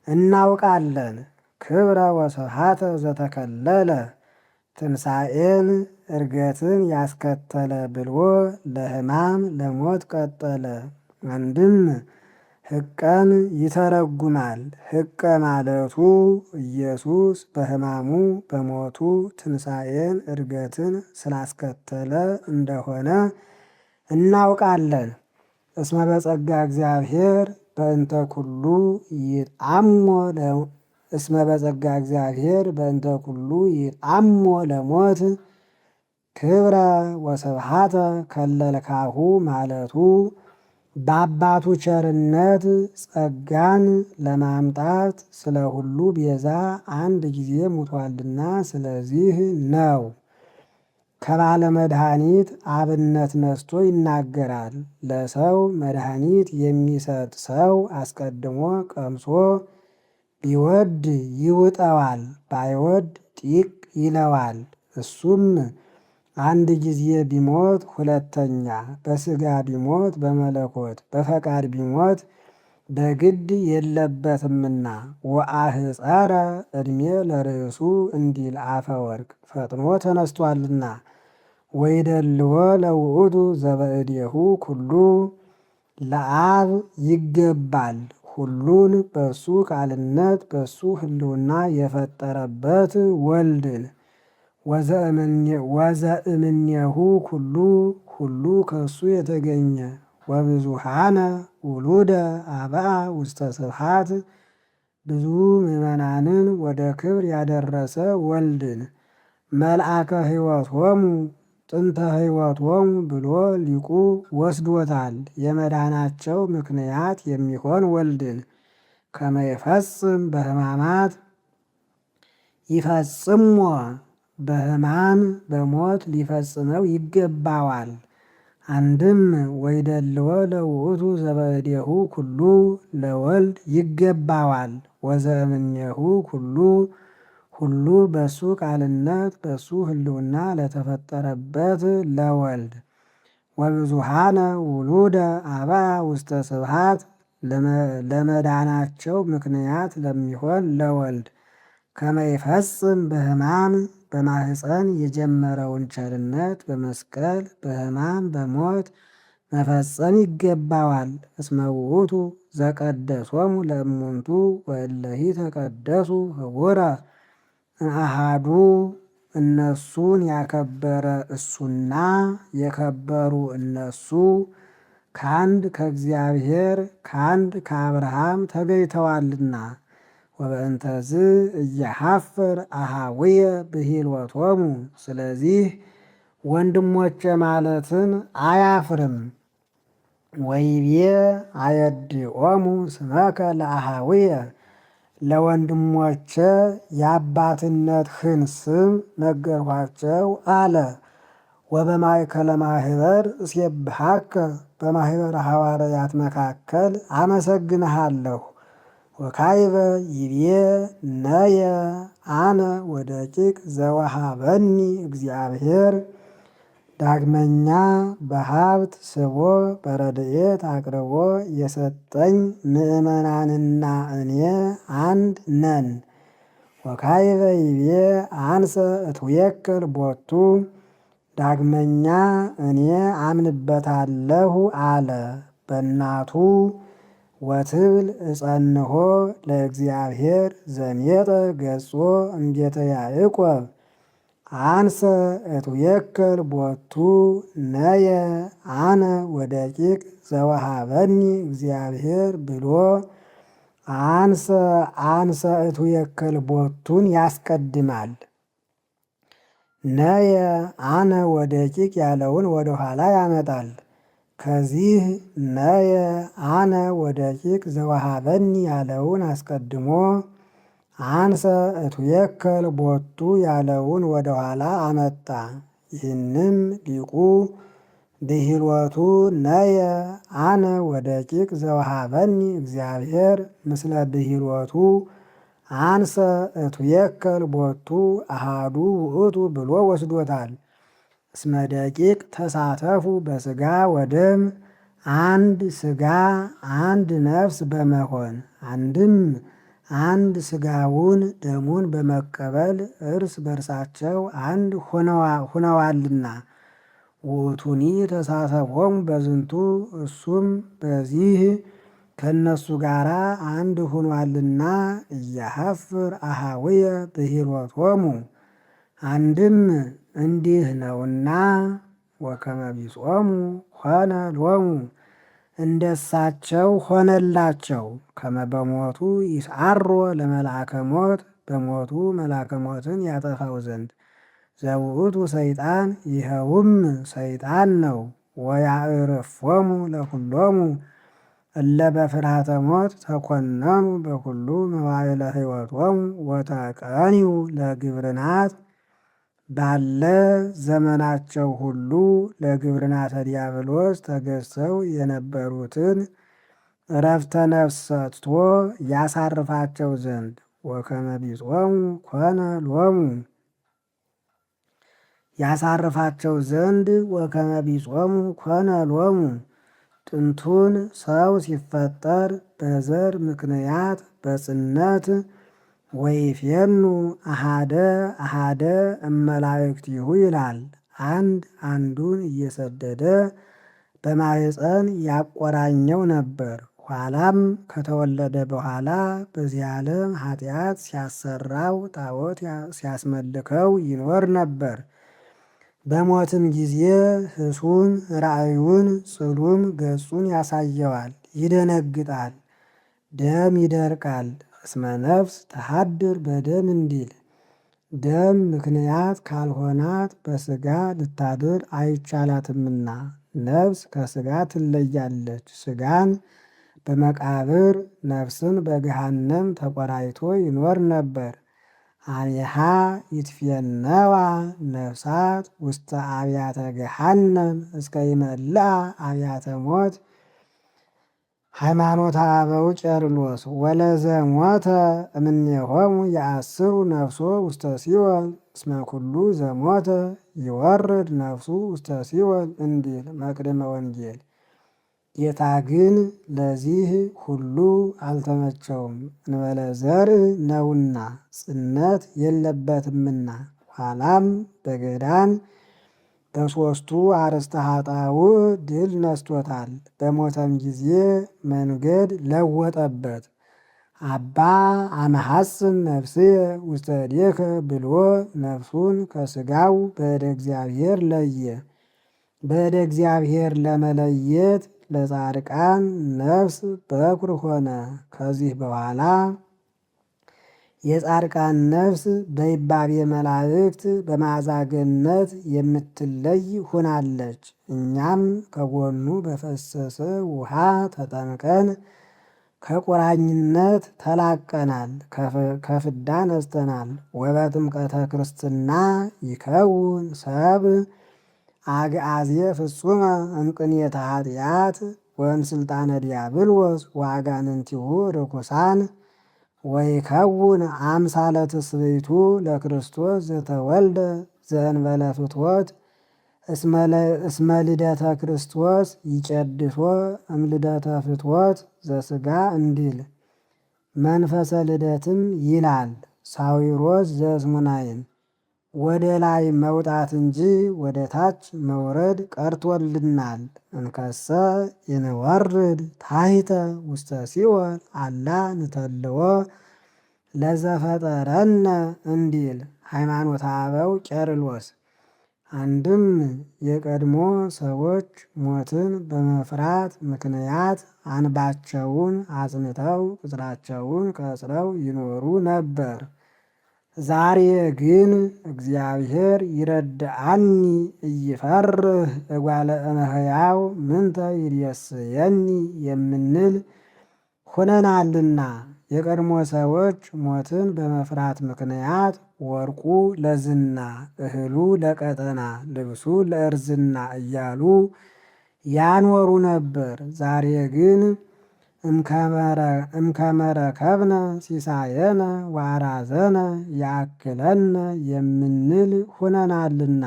እናውቃለን። ክብረ ወስብሐተ ዘተከለለ ትንሣኤን እርገትን ያስከተለ ብሎ ለሕማም ለሞት ቀጠለ። አንድም ሕቀን ይተረጉማል። ሕቀ ማለቱ ኢየሱስ በሕማሙ በሞቱ ትንሣኤን እርገትን ስላስከተለ እንደሆነ እናውቃለን። እስመ በጸጋ እግዚአብሔር በእንተ ኩሉ ይጣሞ እስመ በጸጋ እግዚአብሔር በእንተ ኩሉ ይጣሞ ለሞት ክብረ ወስብሐተ ከለልካሁ ማለቱ በአባቱ ቸርነት ጸጋን ለማምጣት ስለ ሁሉ ቤዛ አንድ ጊዜ ሙቷልና ስለዚህ ነው። ከባለ መድኃኒት አብነት ነስቶ ይናገራል። ለሰው መድኃኒት የሚሰጥ ሰው አስቀድሞ ቀምሶ ቢወድ ይውጠዋል፣ ባይወድ ጢቅ ይለዋል። እሱም አንድ ጊዜ ቢሞት ሁለተኛ፣ በሥጋ ቢሞት በመለኮት በፈቃድ ቢሞት በግድ የለበትምና ወአህፀረ ዕድሜ ለርእሱ እንዲል አፈወርቅ ፈጥኖ ተነስቷልና። ወይደልዎ ለውእቱ ዘበእዴሁ ኩሉ ለአብ ይገባል ሁሉን በሱ ቃልነት በሱ ህልውና የፈጠረበት ወልድን ወዘእምኔሁ ኩሉ ሁሉ ከሱ የተገኘ ወብዙሃነ ውሉደ አብአ ውስተ ስብሐት ብዙ ምዕመናንን ወደ ክብር ያደረሰ ወልድን መልአከ ሕይወቶሙ ጥንተ ሕይወቶሙ ብሎ ሊቁ ወስዶታል። የመዳናቸው ምክንያት የሚሆን ወልድን ከመ ይፈጽም በሕማማት ይፈጽሞ በሕማም በሞት ሊፈጽመው ይገባዋል። አንድም ወይደልዎ ለውእቱ ዘበእዴሁ ኩሉ ለወልድ ይገባዋል። ወዘእምኔሁ ኩሉ ሁሉ በሱ ቃልነት በሱ ህልውና ለተፈጠረበት ለወልድ ወብዙሃነ ውሉደ አብአ ውስተ ስብሐት ለመዳናቸው ምክንያት ለሚሆን ለወልድ ከመ ይፈጽም በሕማም በማህፀን የጀመረውን ቸርነት በመስቀል በሕማም በሞት መፈጸም ይገባዋል። እስመ ውእቱ ዘቀደሶሙ ለእሙንቱ ወእለሂ ተቀደሱ ህቡረ አሃዱ እነሱን ያከበረ እሱና የከበሩ እነሱ ከአንድ ከእግዚአብሔር ከአንድ ከአብርሃም ተገኝተዋልና። ወበእንተዝ እየሐፍር አሃውየ ብሂልወቶሙ ስለዚህ ወንድሞቼ ማለትን አያፍርም። ወይቤ አየድኦሙ ስመከ ለአሃውየ ለወንድሞቼ የአባትነትህን ስም ነገርኋቸው አለ። ወበማእከለ ማህበር እሴብሐከ በማህበረ ሐዋርያት መካከል አመሰግንሃለሁ። ወካይበ ይቤ ነየ አነ ወደቂቅ ዘወሃበኒ እግዚአብሔር ዳግመኛ በሀብት ስቦ በረድኤት አቅርቦ የሰጠኝ ምዕመናንና እኔ አንድ ነን። ወካይበ ይቤ አንሰ እትዌክል ቦቱ ዳግመኛ እኔ አምንበታለሁ አለ። በእናቱ ወትብል እጸንሆ ለእግዚአብሔር ዘሜጠ ገጾ እምቤተ ያዕቆብ አንሰ እትዌክል ቦቱ ነየ አነ ወደቂቅ ዘወሃበኒ እግዚአብሔር ብሎ አንሰ እትዌክል ቦቱን ያስቀድማል። ነየ አነ ወደቂቅ ያለውን ወደኋላ ያመጣል። ከዚህ ነየ አነ ወደቂቅ ዘወሃበኒ ያለውን አስቀድሞ አንሰ እትዌከል ቦቱ ያለውን ወደኋላ አመጣ። ይህንም ሊቁ ብሂልወቱ ነየ አነ ወደቂቅ ዘወሃበኒ እግዚአብሔር ምስለ ብሂልወቱ አንሰ እትዌከል ቦቱ አሃዱ ውእቱ ብሎ ወስዶታል። እስመ ደቂቅ ተሳተፉ በሥጋ ወደም አንድ ሥጋ አንድ ነፍስ በመሆን አንድም አንድ ሥጋውን ደሙን በመቀበል እርስ በርሳቸው አንድ ሆነዋልና። ውእቱኒ ተሳተፎሙ በዝንቱ እሱም በዚህ ከእነሱ ጋር አንድ ሆኗልና። እያሐፍር አሃውየ ብሂልወቶሙ አንድም እንዲህ ነውና ወከመ ቢጾሙ ሆነ ሎሙ እንደሳቸው ሆነላቸው። ከመ በሞቱ ይስዓሮ ለመልአከ ሞት በሞቱ መልአከ ሞትን ያጠፋው ዘንድ ዘውእቱ ሰይጣን ይኸውም ሰይጣን ነው። ወያዕርፎሙ ለኩሎሙ እለ በፍርሃተ ሞት ተኮነኑ በኩሉ መዋዕለ ሕይወቶሙ ወተቀኒዩ ለግብርናት ባለ ዘመናቸው ሁሉ ለግብርናተ ዲያብሎስ ተገዝተው የነበሩትን ዕረፍተ ነፍስ ሰጥቶ ያሳርፋቸው ዘንድ ወከመ ቢጾሙ ኮነ ሎሙ ያሳርፋቸው ዘንድ ወከመ ቢጾሙ ኮነ ሎሙ ጥንቱን ሰው ሲፈጠር በዘር ምክንያት በጽነት ወይፌኑ አሃደ አሃደ እመላእክቲሁ ይላል። አንድ አንዱን እየሰደደ በማኅፀን ያቆራኘው ነበር። ኋላም ከተወለደ በኋላ በዚህ ዓለም ኃጢአት ሲያሰራው ጣዖት ሲያስመልከው ይኖር ነበር። በሞትም ጊዜ ሕሱን ራእዩን ጽሉም ገጹን ያሳየዋል። ይደነግጣል፣ ደም ይደርቃል። እስመ ነፍስ ተሃድር በደም እንዲል ደም ምክንያት ካልሆናት በሥጋ ልታድር አይቻላትምና ነፍስ ከሥጋ ትለያለች። ሥጋን በመቃብር ነፍስን በገሃነም ተቆራይቶ ይኖር ነበር። አኔሃ ይትፌነዋ ነፍሳት ውስተ አብያተ ገሃነም እስከ ይመልአ አብያተ ሞት። ሃይማኖተ አበው ቄርሎስ ወለዘ ሞተ እምኔሆሙ የአስሩ ነፍሶ ውስተ ሲኦል እስመ ኩሉ ዘሞተ ይወርድ ነፍሱ ውስተ ሲኦል እንዲል መቅድመ ወንጌል። ጌታ ግን ለዚህ ሁሉ አልተመቸውም፣ እንበለ ዘርእ ነውና ጽነት የለበትምና። ኋላም በገዳን በሦስቱ አርእስተ ኃጣውእ ድል ነስቶታል። በሞተም ጊዜ መንገድ ለወጠበት። አባ አመሐስን ነፍስየ ውስተ እዴከ ብሎ ነፍሱን ከሥጋው በእደ እግዚአብሔር ለየ። በእደ እግዚአብሔር ለመለየት ለጻድቃን ነፍስ በኩር ሆነ። ከዚህ በኋላ የጻድቃን ነፍስ በይባቤ መላእክት በመዓዛ ገነት የምትለይ ሆናለች። እኛም ከጎኑ በፈሰሰ ውሃ ተጠምቀን ከቁራኝነት ተላቀናል፣ ከፍዳ ነስተናል። ወበጥምቀተ ክርስትና ይከውን ሰብ አግአዜ ፍጹመ እምቅኔተ ኃጢአት ወእምስልጣነ ዲያብሎስ ወአጋንንቲሁ ርኩሳን ወይከውን አምሳለ ትስብእቱ ለክርስቶስ ዘተወልደ ዘእንበለ ፍትወት እስመ ልደተ ክርስቶስ ይቄድሶ እምልደተ ፍትወት ዘሥጋ እንዲል መንፈሰ ልደትም ይላል። ሳዊሮስ ዘእስሙናይን ወደ ላይ መውጣት እንጂ ወደ ታች መውረድ ቀርቶልናል። እንከሰ ይንወርድ ታሕተ ውስተ ሲኦል አላ ንተልዎ ለዘፈጠረነ እንዲል ሃይማኖተ አበው ቄርሎስ። አንድም የቀድሞ ሰዎች ሞትን በመፍራት ምክንያት አንባቸውን አጽንተው ቅጽራቸውን ቀጽረው ይኖሩ ነበር። ዛሬ ግን እግዚአብሔር ይረድአኒ እይፈርህ እጓለ እመሕያው ምንተ ይሬስየኒ የምንል ሆነናልና። የቀድሞ ሰዎች ሞትን በመፍራት ምክንያት ወርቁ ለዝና፣ እህሉ ለቀጠና፣ ልብሱ ለእርዝና እያሉ ያኖሩ ነበር። ዛሬ ግን እምከመረከብነ ሲሳየነ ወአራዘነ ያክለነ የምንል ሆነናልና።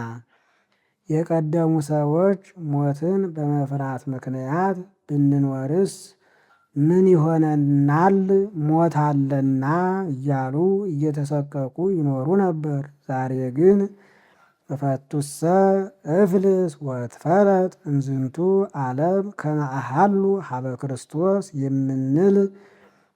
የቀደሙ ሰዎች ሞትን በመፍራት ምክንያት ብንኖርስ ምን ይሆነናል? ሞት አለና እያሉ እየተሰቀቁ ይኖሩ ነበር። ዛሬ ግን እፈቱሰ እፍልስ ወትፈለጥ እንዝንቱ ዓለም ከመ አሐሉ ሀበ ክርስቶስ የምንል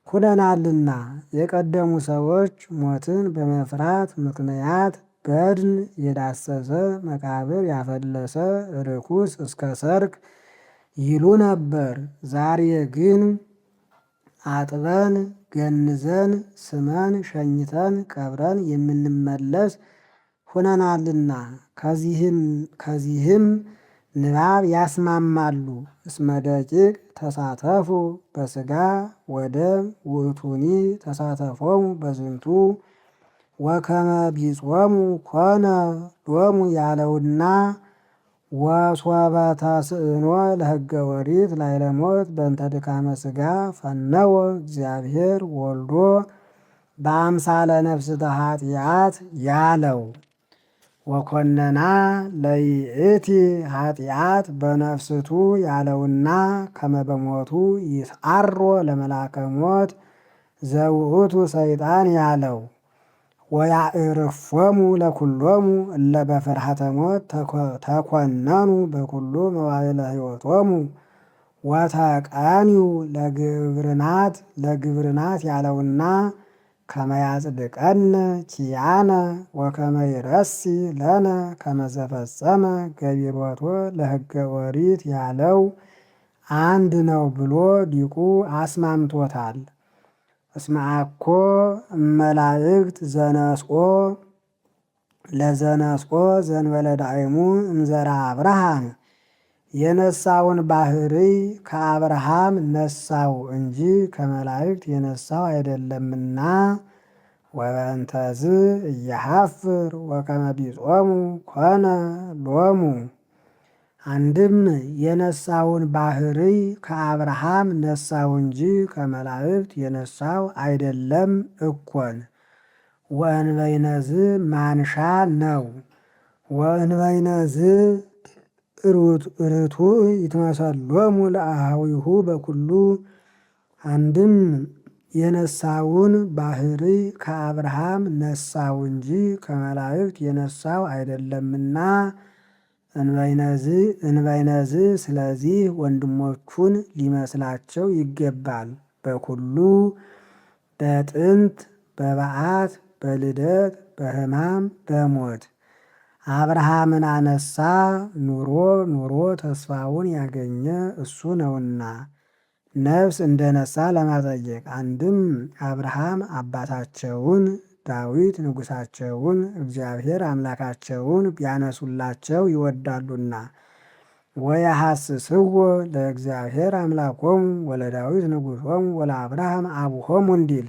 ሁነናልና። የቀደሙ ሰዎች ሞትን በመፍራት ምክንያት በድን የዳሰሰ መቃብር ያፈለሰ ርኩስ እስከ ሰርክ ይሉ ነበር። ዛሬ ግን አጥበን ገንዘን ስመን ሸኝተን ቀብረን የምንመለስ ሆነናልና። ከዚህም ንባብ ያስማማሉ። እስመ ደቂቅ ተሳተፉ በሥጋ ወደም ውእቱኒ ተሳተፎሙ በዝንቱ ወከመ ቢጾሙ ኮነ ሎሙ ያለውና ወሶበ ተስእኖ ለሕገ ኦሪት ላዕለ ሞት በእንተ ድካመ ሥጋ ፈነወ እግዚአብሔር ወልዶ በአምሳለ ነፍስተ ኃጢአት ያለው ወኮነና ለይእቲ ኃጢአት በነፍስቱ ያለውና ከመ በሞቱ ይስዓሮ ለመላከ ሞት ዘውእቱ ሰይጣን ያለው ወያዕርፎሙ ለኩሎሙ እለ በፍርሃተ ሞት ተኮነኑ በኩሉ መዋዕለ ሕይወቶሙ ወተቃኒው ለግብርናት ያለውና ከመያጽድቀነ ኪያነ ወከመ ይረሲ ለነ ከመዘፈጸመ ገቢሮቶ ለሕገ ኦሪት ያለው አንድ ነው ብሎ ሊቁ አስማምቶታል። እስመ አኮ እመላእክት ዘነስኦ ለዘነስኦ ዘንበለ ዳእሙ እምዘራ አብርሃም የነሳውን ባሕርይ ከአብርሃም ነሳው እንጂ ከመላእክት የነሳው አይደለምና ወበእንተዝ እየሐፍር ወከመ ቢጾሙ ኮነ ሎሙ። አንድም የነሳውን ባሕርይ ከአብርሃም ነሳው እንጂ ከመላእክት የነሳው አይደለም እኮን። ወእንበይነዝ ማንሻ ነው። ወእንበይነዝ ርቱዕ ይትመሰሎሙ ለአኀዊሁ በኩሉ። አንድም የነሳውን ባሕርይ ከአብርሃም ነሳው እንጂ ከመላእክት የነሳው አይደለምና እንበይነዝ ስለዚህ ወንድሞቹን ሊመስላቸው ይገባል። በኩሉ በጥንት በበዓት በልደት በሕማም በሞት አብርሃምን አነሳ ኑሮ ኑሮ ተስፋውን ያገኘ እሱ ነውና ነፍስ እንደነሳ ለማጠየቅ። አንድም አብርሃም አባታቸውን ዳዊት ንጉሳቸውን እግዚአብሔር አምላካቸውን ቢያነሱላቸው ይወዳሉና ወየሐስስዎ ለእግዚአብሔር አምላኮሙ ወለዳዊት ንጉሶሙ ወለአብርሃም አቡሆሙ እንዲል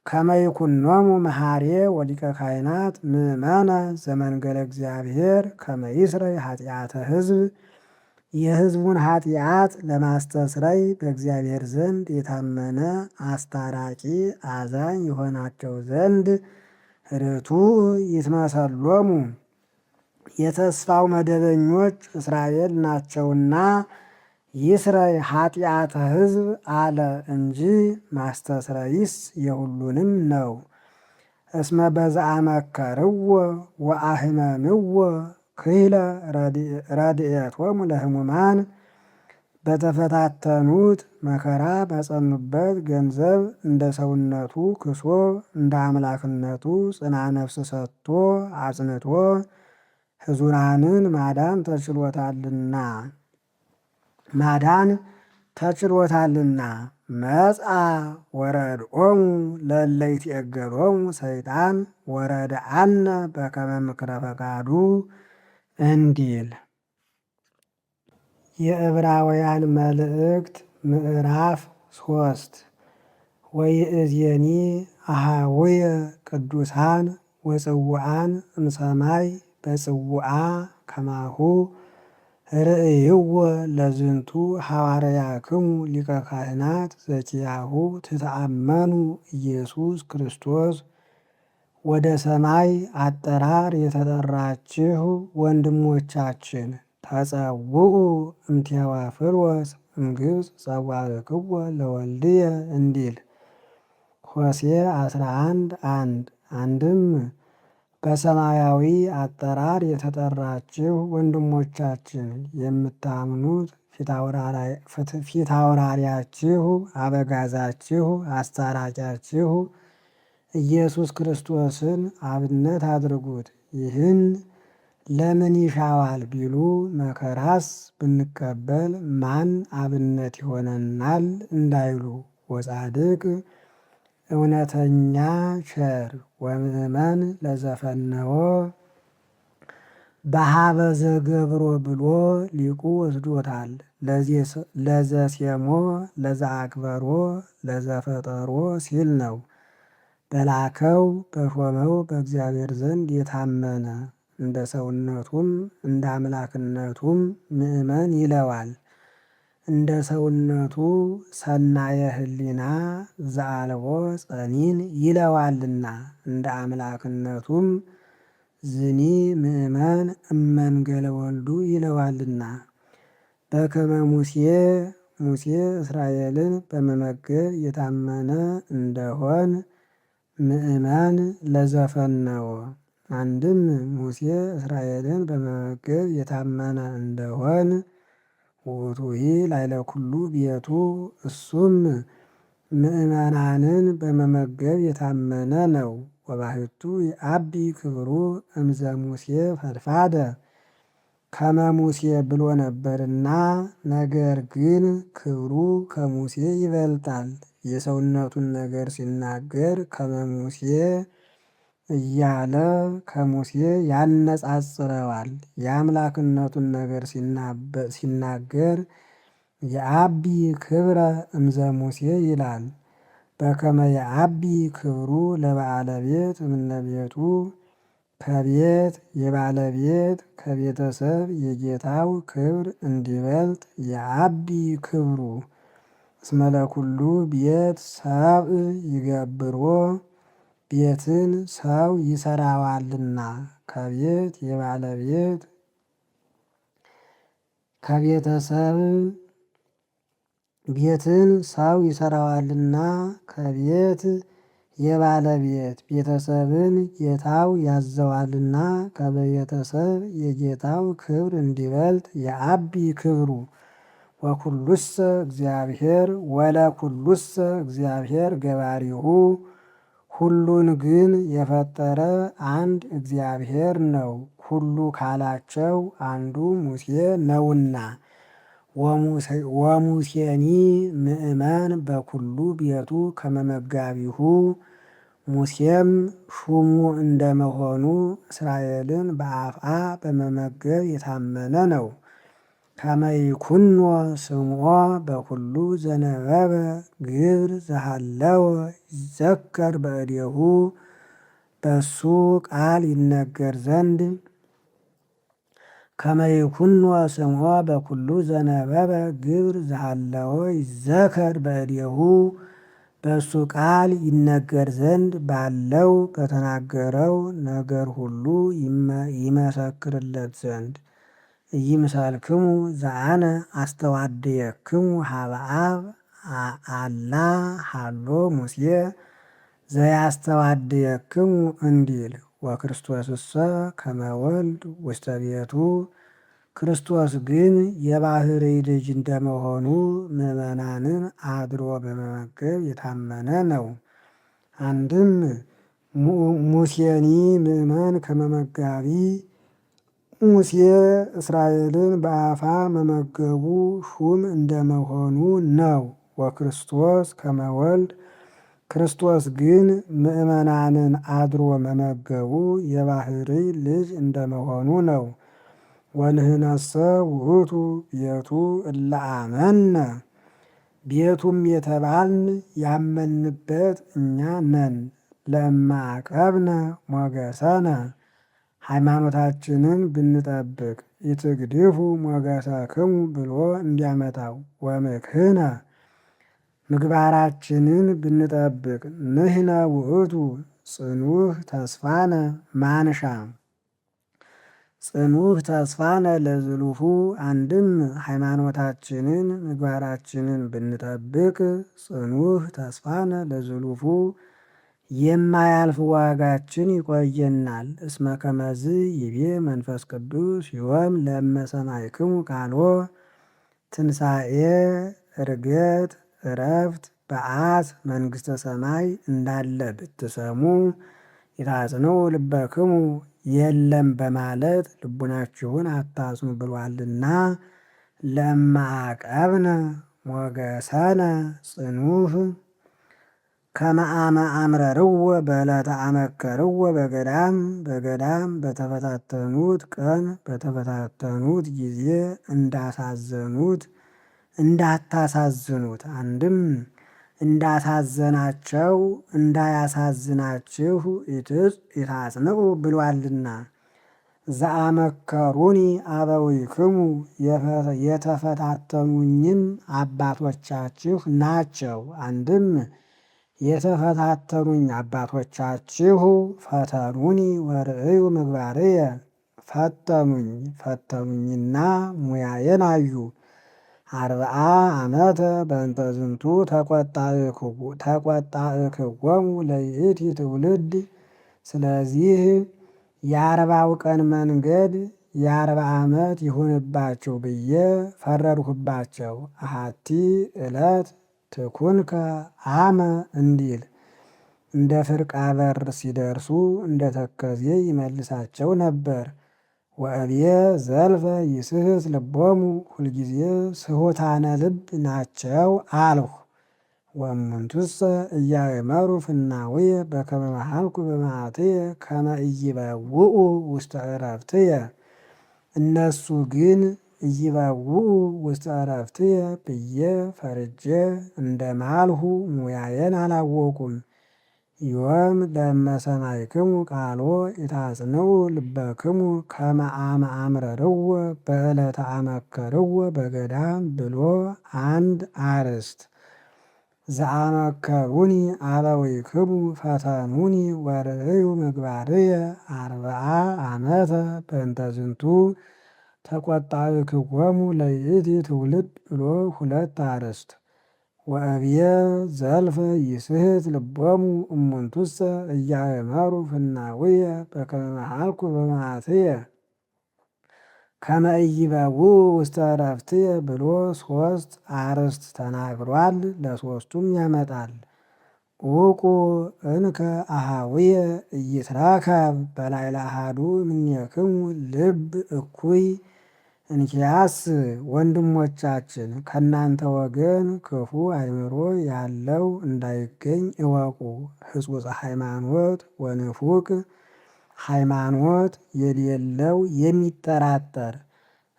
ከመ ይኩኖሙ መሐሬ ወሊቀ ካህናት ምእመነ ዘመንገለ እግዚአብሔር ከመ ይስረይ ኃጢአተ ሕዝብ የሕዝቡን ኃጢአት ለማስተስረይ በእግዚአብሔር ዘንድ የታመነ አስታራቂ አዛኝ የሆናቸው ዘንድ ርቱዕ ይትመሰሎሙ የተስፋው መደበኞች እስራኤል ናቸውና ይስረይ ኃጢአተ ሕዝብ አለ እንጂ ማስተስረይስ የሁሉንም ነው። እስመ በዘአመከርዎ ወአሕመምዎ ክህለ ረድኤቶሙ ለሕሙማን በተፈታተኑት መከራ በጸኑበት ገንዘብ እንደ ሰውነቱ ክሶ እንደ አምላክነቱ ጽና ነፍስ ሰጥቶ አጽንቶ ሕዙናንን ማዳን ተችሎታልና መጽአ ወረድኦሙ ለእለ ይትዔገሎሙ ሰይጣን ወረድአነ በከመ ምክረ ፈቃዱ እንዲል። የዕብራውያን መልእክት ምዕራፍ 3 ወይእዜኒ አኀውየ ቅዱሳን ወጽውዓን እምሰማይ በጽውዓ ከማሁ ርእይዎ ለዝንቱ ሐዋርያክሙ ሊቀ ካህናት ዘኪያሁ ትተአመኑ ኢየሱስ ክርስቶስ። ወደ ሰማይ አጠራር የተጠራችሁ ወንድሞቻችን ተጸውዑ እምቴዎፍሎስ እምግብፅ ጸዋዕክዎ ለወልድየ እንዲል ሆሴዕ 11:1 አንድም በሰማያዊ አጠራር የተጠራችሁ ወንድሞቻችን የምታምኑት ፊታውራሪያችሁ አበጋዛችሁ አስታራቂያችሁ ኢየሱስ ክርስቶስን አብነት አድርጉት። ይህን ለምን ይሻዋል ቢሉ መከራስ ብንቀበል ማን አብነት ይሆነናል እንዳይሉ ወጻድቅ እውነተኛ ቸር ወምእመን ለዘፈነዎ በሀበ ዘገብሮ ብሎ ሊቁ ወስዶታል። ለዘሴሞ ለዘአክበሮ ለዘፈጠሮ ሲል ነው። በላከው በሾመው በእግዚአብሔር ዘንድ የታመነ እንደ ሰውነቱም እንደ አምላክነቱም ምእመን ይለዋል። እንደ ሰውነቱ ሰናየ ህሊና ዘአልቦ ጸኒን ይለዋልና እንደ አምላክነቱም ዝኒ ምእመን እመንገለ ወልዱ ይለዋልና በከመ ሙሴ እስራኤልን በመመገብ የታመነ እንደሆን ምእመን ለዘፈነወ። አንድም ሙሴ እስራኤልን በመመገብ የታመነ እንደሆን ውእቱሂ ላዕለ ኩሉ ቤቱ እሱም ምእመናንን በመመገብ የታመነ ነው። ወባሕቱ የአቢ ክብሩ እምዘ ሙሴ ፈድፋደ ከመ ሙሴ ብሎ ነበርና፣ ነገር ግን ክብሩ ከሙሴ ይበልጣል። የሰውነቱን ነገር ሲናገር ከመ ሙሴ እያለ ከሙሴ ያነጻጽረዋል። የአምላክነቱን ነገር ሲናገር የአቢ ክብረ እምዘ ሙሴ ይላል። በከመ የአቢ ክብሩ ለበዓለ ቤት እምነ ቤቱ ከቤት የባለቤት ከቤተሰብ የጌታው ክብር እንዲበልጥ የአቢ ክብሩ እስመ ለኩሉ ቤት ሰብእ ይገብሮ ቤትን ሰው ይሰራዋልና ከቤት የባለቤት ከቤተሰብ ቤትን ሰው ይሰራዋልና ከቤት የባለቤት ቤተሰብን ጌታው ያዘዋልና ከቤተሰብ የጌታው ክብር እንዲበልጥ የአቢ ክብሩ ወኩሉሰ እግዚአብሔር ወለኩሉሰ እግዚአብሔር ገባሪሁ ሁሉን ግን የፈጠረ አንድ እግዚአብሔር ነው። ሁሉ ካላቸው አንዱ ሙሴ ነውና። ወሙሴኒ ምእመን በኩሉ ቤቱ ከመመጋቢሁ ሙሴም ሹሙ እንደመሆኑ እስራኤልን በአፍአ በመመገብ የታመነ ነው። ከመይኩኖ ስምዖ በኩሉ ዘነበበ ግብር ዘሃለወ ይዘከር በእዴሁ በሱ ቃል ይነገር ዘንድ ከመይኩኖ ስምዖ በኩሉ ዘነበበ ግብር ዘሃለወ ይዘከር በእዴሁ በሱ ቃል ይነገር ዘንድ ባለው በተናገረው ነገር ሁሉ ይመሰክርለት ዘንድ ኢይምሰልክሙ ዘአነ አስተዋድየክሙ ሀበ አብ አላ ሀሎ ሙሴ ዘያስተዋድየክሙ እንዲል። ወክርስቶስሰ ከመ ወልድ ውስተ ቤቱ ክርስቶስ ግን የባሕርይ ልጅ እንደመሆኑ ምእመናንን አድሮ በመመገብ የታመነ ነው። አንድም ሙሴኒ ምእመን ከመመጋቢ ሙሴ እስራኤልን በአፋ መመገቡ ሹም እንደመሆኑ ነው። ወክርስቶስ ከመ ወልድ ክርስቶስ ግን ምእመናንን አድሮ መመገቡ የባሕርይ ልጅ እንደመሆኑ ነው። ወንሕነሰ ውእቱ ቤቱ እለ አመነ ቤቱም የተባልን ያመንበት እኛ ነን። ለእመ አቀብነ ሞገሰነ ሃይማኖታችንን ብንጠብቅ ኢትግድፉ ሞገሰክሙ ብሎ እንዲያመጣው ወምክህነ ምግባራችንን ብንጠብቅ ንሕነ ውእቱ ጽኑዕ ተስፋነ ማንሻ ጽኑዕ ተስፋነ ለዝሉፉ አንድም ሃይማኖታችንን ምግባራችንን ብንጠብቅ ጽኑዕ ተስፋነ ለዝሉፉ የማያልፍ ዋጋችን ይቆየናል። እስመ ከመዝ ይቤ መንፈስ ቅዱስ ዮም ለእመ ሰማዕክሙ ቃሎ ትንሣኤ ዕርገት ዕረፍት በዓት መንግሥተ ሰማይ እንዳለ ብትሰሙ ይታጽንዑ ልበክሙ የለም በማለት ልቡናችሁን አታጽኑ ብሏልና። ለእመ አቀብነ ሞገሰነ ጽኑዕ ከመ አመ አምረርዎ በዕለተ አመከርዎ በገዳም በገዳም በተፈታተኑት ቀን በተፈታተኑት ጊዜ እንዳሳዘኑት እንዳታሳዝኑት አንድም እንዳሳዘናቸው እንዳያሳዝናችሁ ይታጽንዑ ብሏልና። ዘአመከሩኒ አበዊክሙ የተፈታተኑኝም አባቶቻችሁ ናቸው። አንድም የተፈታተኑኝ አባቶቻችሁ ፈተኑኒ ወርእዩ ምግባርየ ፈተኑኝና ሙያዬን አዩ። 40 ዓመተ በእንተ ዝንቱ ተቈጣእክዎሙ ለይእቲ ትውልድ። ስለዚህ የ40ው ቀን መንገድ የ40 ዓመት ይሁንባችሁ ብዬ ፈረድሁባቸው። አሐቲ ዕለት ትኩንከ አመ እንዲል እንደ ፍርቃ በር ሲደርሱ እንደ ተከዜ ይመልሳቸው ነበር። ወእብየ ዘልፈ ይስሕት ልቦሙ ሁልጊዜ ስሑታነ ልብ ናቸው አልሁ። ወእሙንቱሰ ኢያእመሩ ፍናውየ በከመ መሃልኩ በመዓትየ ከመ ኢይበውኡ ውስተ ዕረፍትየ። እነሱ ግን ኢይበውኡ ውስተ ዕረፍትየ ብዬ ፈርጄ እንደ ማልሁ ሙያዬን አላወቁም። ዮም ለእመ ሰማዕክሙ ቃሎ ኢታጽንዑ ልበክሙ ከመ አመ አምረርዎ በዕለተ አመከርዎ በገዳም ብሎ አንድ አርእስት። ዘአመከሩኒ አበዊክሙ ፈተኑኒ ወርእዩ ምግባርየ 40 ዓመተ በእንተ ዝንቱ ተቈጣእክዎሙ ለይእቲ ትውልድ ብሎ ሁለት አርእስት። ወእብየ ዘልፈ ይስሕት ልቦሙ እሙንቱሰ ኢያእመሩ ፍናውየ በከመ መሃልኩ በመዓትየ ከመ ኢይበውኡ ውስተ ዕረፍትየ ብሎ 3 አርእስት ተናግሯል። ለሦስቱም ያመጣል። ዑቁ እንከ አኀውየ ኢይትረከብ በላዕለ አሐዱ እምኔክሙ ልብ እኩይ። እንኪያስ ወንድሞቻችን ከእናንተ ወገን ክፉ አእምሮ ያለው እንዳይገኝ እወቁ። ሕጹጽ ሃይማኖት ወንፉቅ ሃይማኖት የሌለው የሚጠራጠር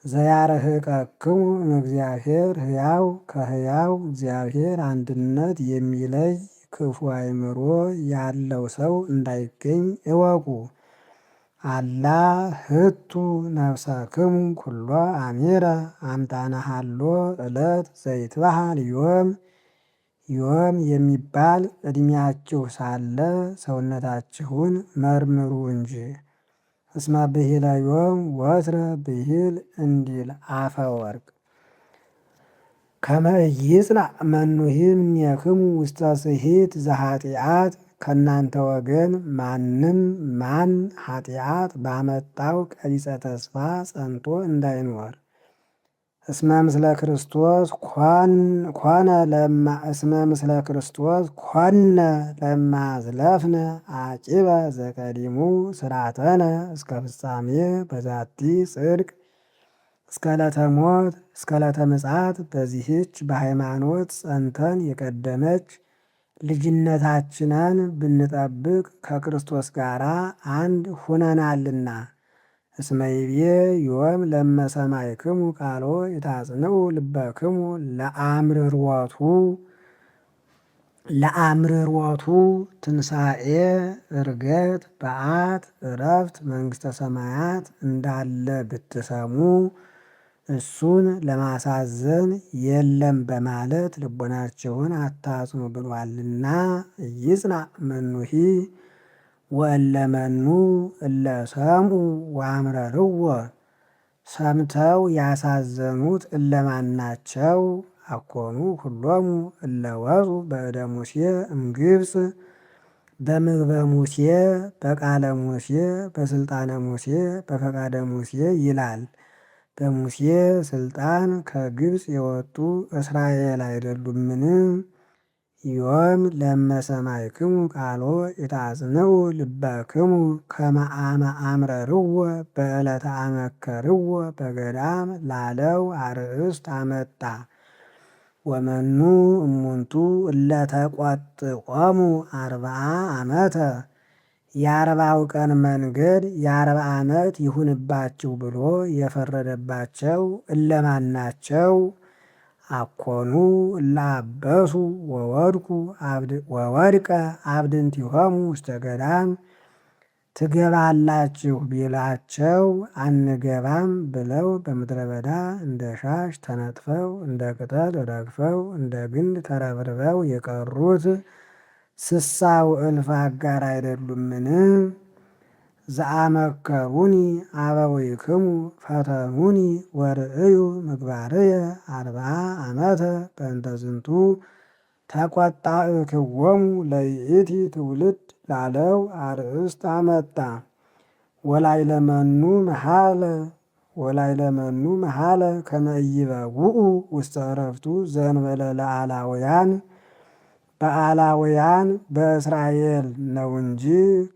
ዘያርህቀክሙ እምእግዚአብሔር ሕያው ከሕያው እግዚአብሔር አንድነት የሚለይ ክፉ አእምሮ ያለው ሰው እንዳይገኝ እወቁ። አላ ህቱ ነፍሰክሙ ኩሎ አሚረ አምጣነ ሀሎ ዕለት ዘይትበሃል ዮም። ዮም የሚባል ዕድሜያችሁ ሳለ ሰውነታችሁን መርምሩ እንጂ። እስመ ብሂለ ዮም ወትረ ብሂል እንዲል አፈወርቅ። ከመ ኢይጽናዕ መኑሂ እምኔክሙ ውስተ ስሒት ዘኃጢአት። ከእናንተ ወገን ማንም ማን ኃጢአት ባመጣው ቀሪጸ ተስፋ ጸንቶ እንዳይኖር። እስመ ምስለ ክርስቶስ ኮነ ለማዝለፍነ አቂበ ዘቀዲሙ ስርዓተነ እስከ ፍጻሜ በዛቲ ጽድቅ። እስከ ዕለተ ሞት እስከ ዕለተ ምጽአት በዚህች በሃይማኖት ጸንተን የቀደመች ልጅነታችንን ብንጠብቅ ከክርስቶስ ጋር አንድ ሁነናልና። እስመ ይቤ ዮም ለእመ ሰማዕክሙ ቃሎ ኢታጽንዑ ልበክሙ ለአምርሮቱ ትንሣኤ ዕርገት በዓት ዕረፍት መንግሥተ ሰማያት እንዳለ ብትሰሙ እሱን ለማሳዘን የለም በማለት ልቦናቸውን አታጽኑ ብሏልና። ኢይጽናዕ መኑሂ ወእለመኑ እለ ሰምዑ ወአምረርዎ። ሰምተው ያሳዘኑት እለማናቸው? አኮኑ ሁሎሙ እለ ወፁ በእደ ሙሴ እምግብፅ። በምግበ ሙሴ በቃለ ሙሴ በስልጣነ ሙሴ በፈቃደ ሙሴ ይላል። በሙሴ ስልጣን ከግብፅ የወጡ እስራኤል አይደሉምን? ዮም ለእመ ሰማዕክሙ ቃሎ ኢታጽንዑ ልበክሙ ከመ አመ አምረርዎ በዕለተ አመከርዎ በገዳም ላለው አርእስት አመጣ። ወመኑ እሙንቱ እለ ተቈጥዖሙ 40 ዓመተ። የ40ው ቀን መንገድ የ40 ዓመት ይሁንባችሁ ብሎ የፈረደባቸው እለማናቸው? አኮኑ እለ አበሱ ወወድቀ አብድንቲሆሙ ውስተ ገዳም። ትገባላችሁ ቢላቸው አንገባም ብለው በምድረ በዳ እንደ ሻሽ ተነጥፈው እንደ ቅጠል ረግፈው እንደ ግንድ ተረብርበው የቀሩት 60 እልፍ አጋር አይደሉምን? ዘአመከሩኒ አበዊክሙ ፈተኑኒ ወርእዩ ምግባርየ 40 ዓመተ በእንተ ዝንቱ ተቈጣእክዎሙ ለይእቲ ትውልድ ላለው አርእስት አመጣ። ወላይለመኑ መሃለ ከመ ኢይበውኡ ውስተ ዕረፍቱ ዘእንበለ ለአላውያን በአላውያን በእስራኤል ነው እንጂ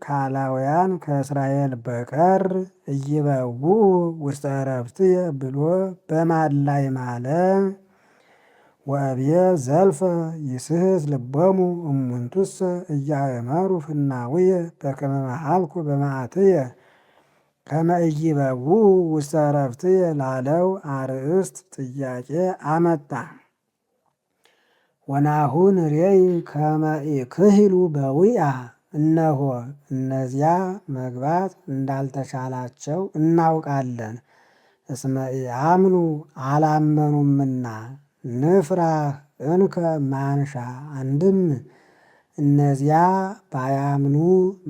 ከአላውያን ከእስራኤል በቀር ኢይበውኡ ውስተ ዕረፍትየ ብሎ በማን ላይ ማለ? ወእብየ ዘልፈ ይስሕት ልቦሙ እሙንቱሰ ኢያእመሩ ፍናውየ በከመ መሃልኩ በመዓትየ ከመ ኢይበውኡ ውስተ ዕረፍትየ ላለው አርእስት ጥያቄ አመጣ። ወናሁ ንሬይ ከመ ኢክህሉ በዊአ እነሆ እነዚያ መግባት እንዳልተቻላቸው እናውቃለን። እስመ ኢአምኑ አላመኑምና ንፍራህ እንከ ማንሻ አንድም እነዚያ ባያምኑ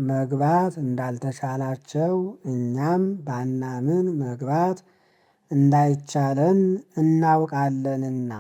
መግባት እንዳልተቻላቸው እኛም ባናምን መግባት እንዳይቻለን እናውቃለንና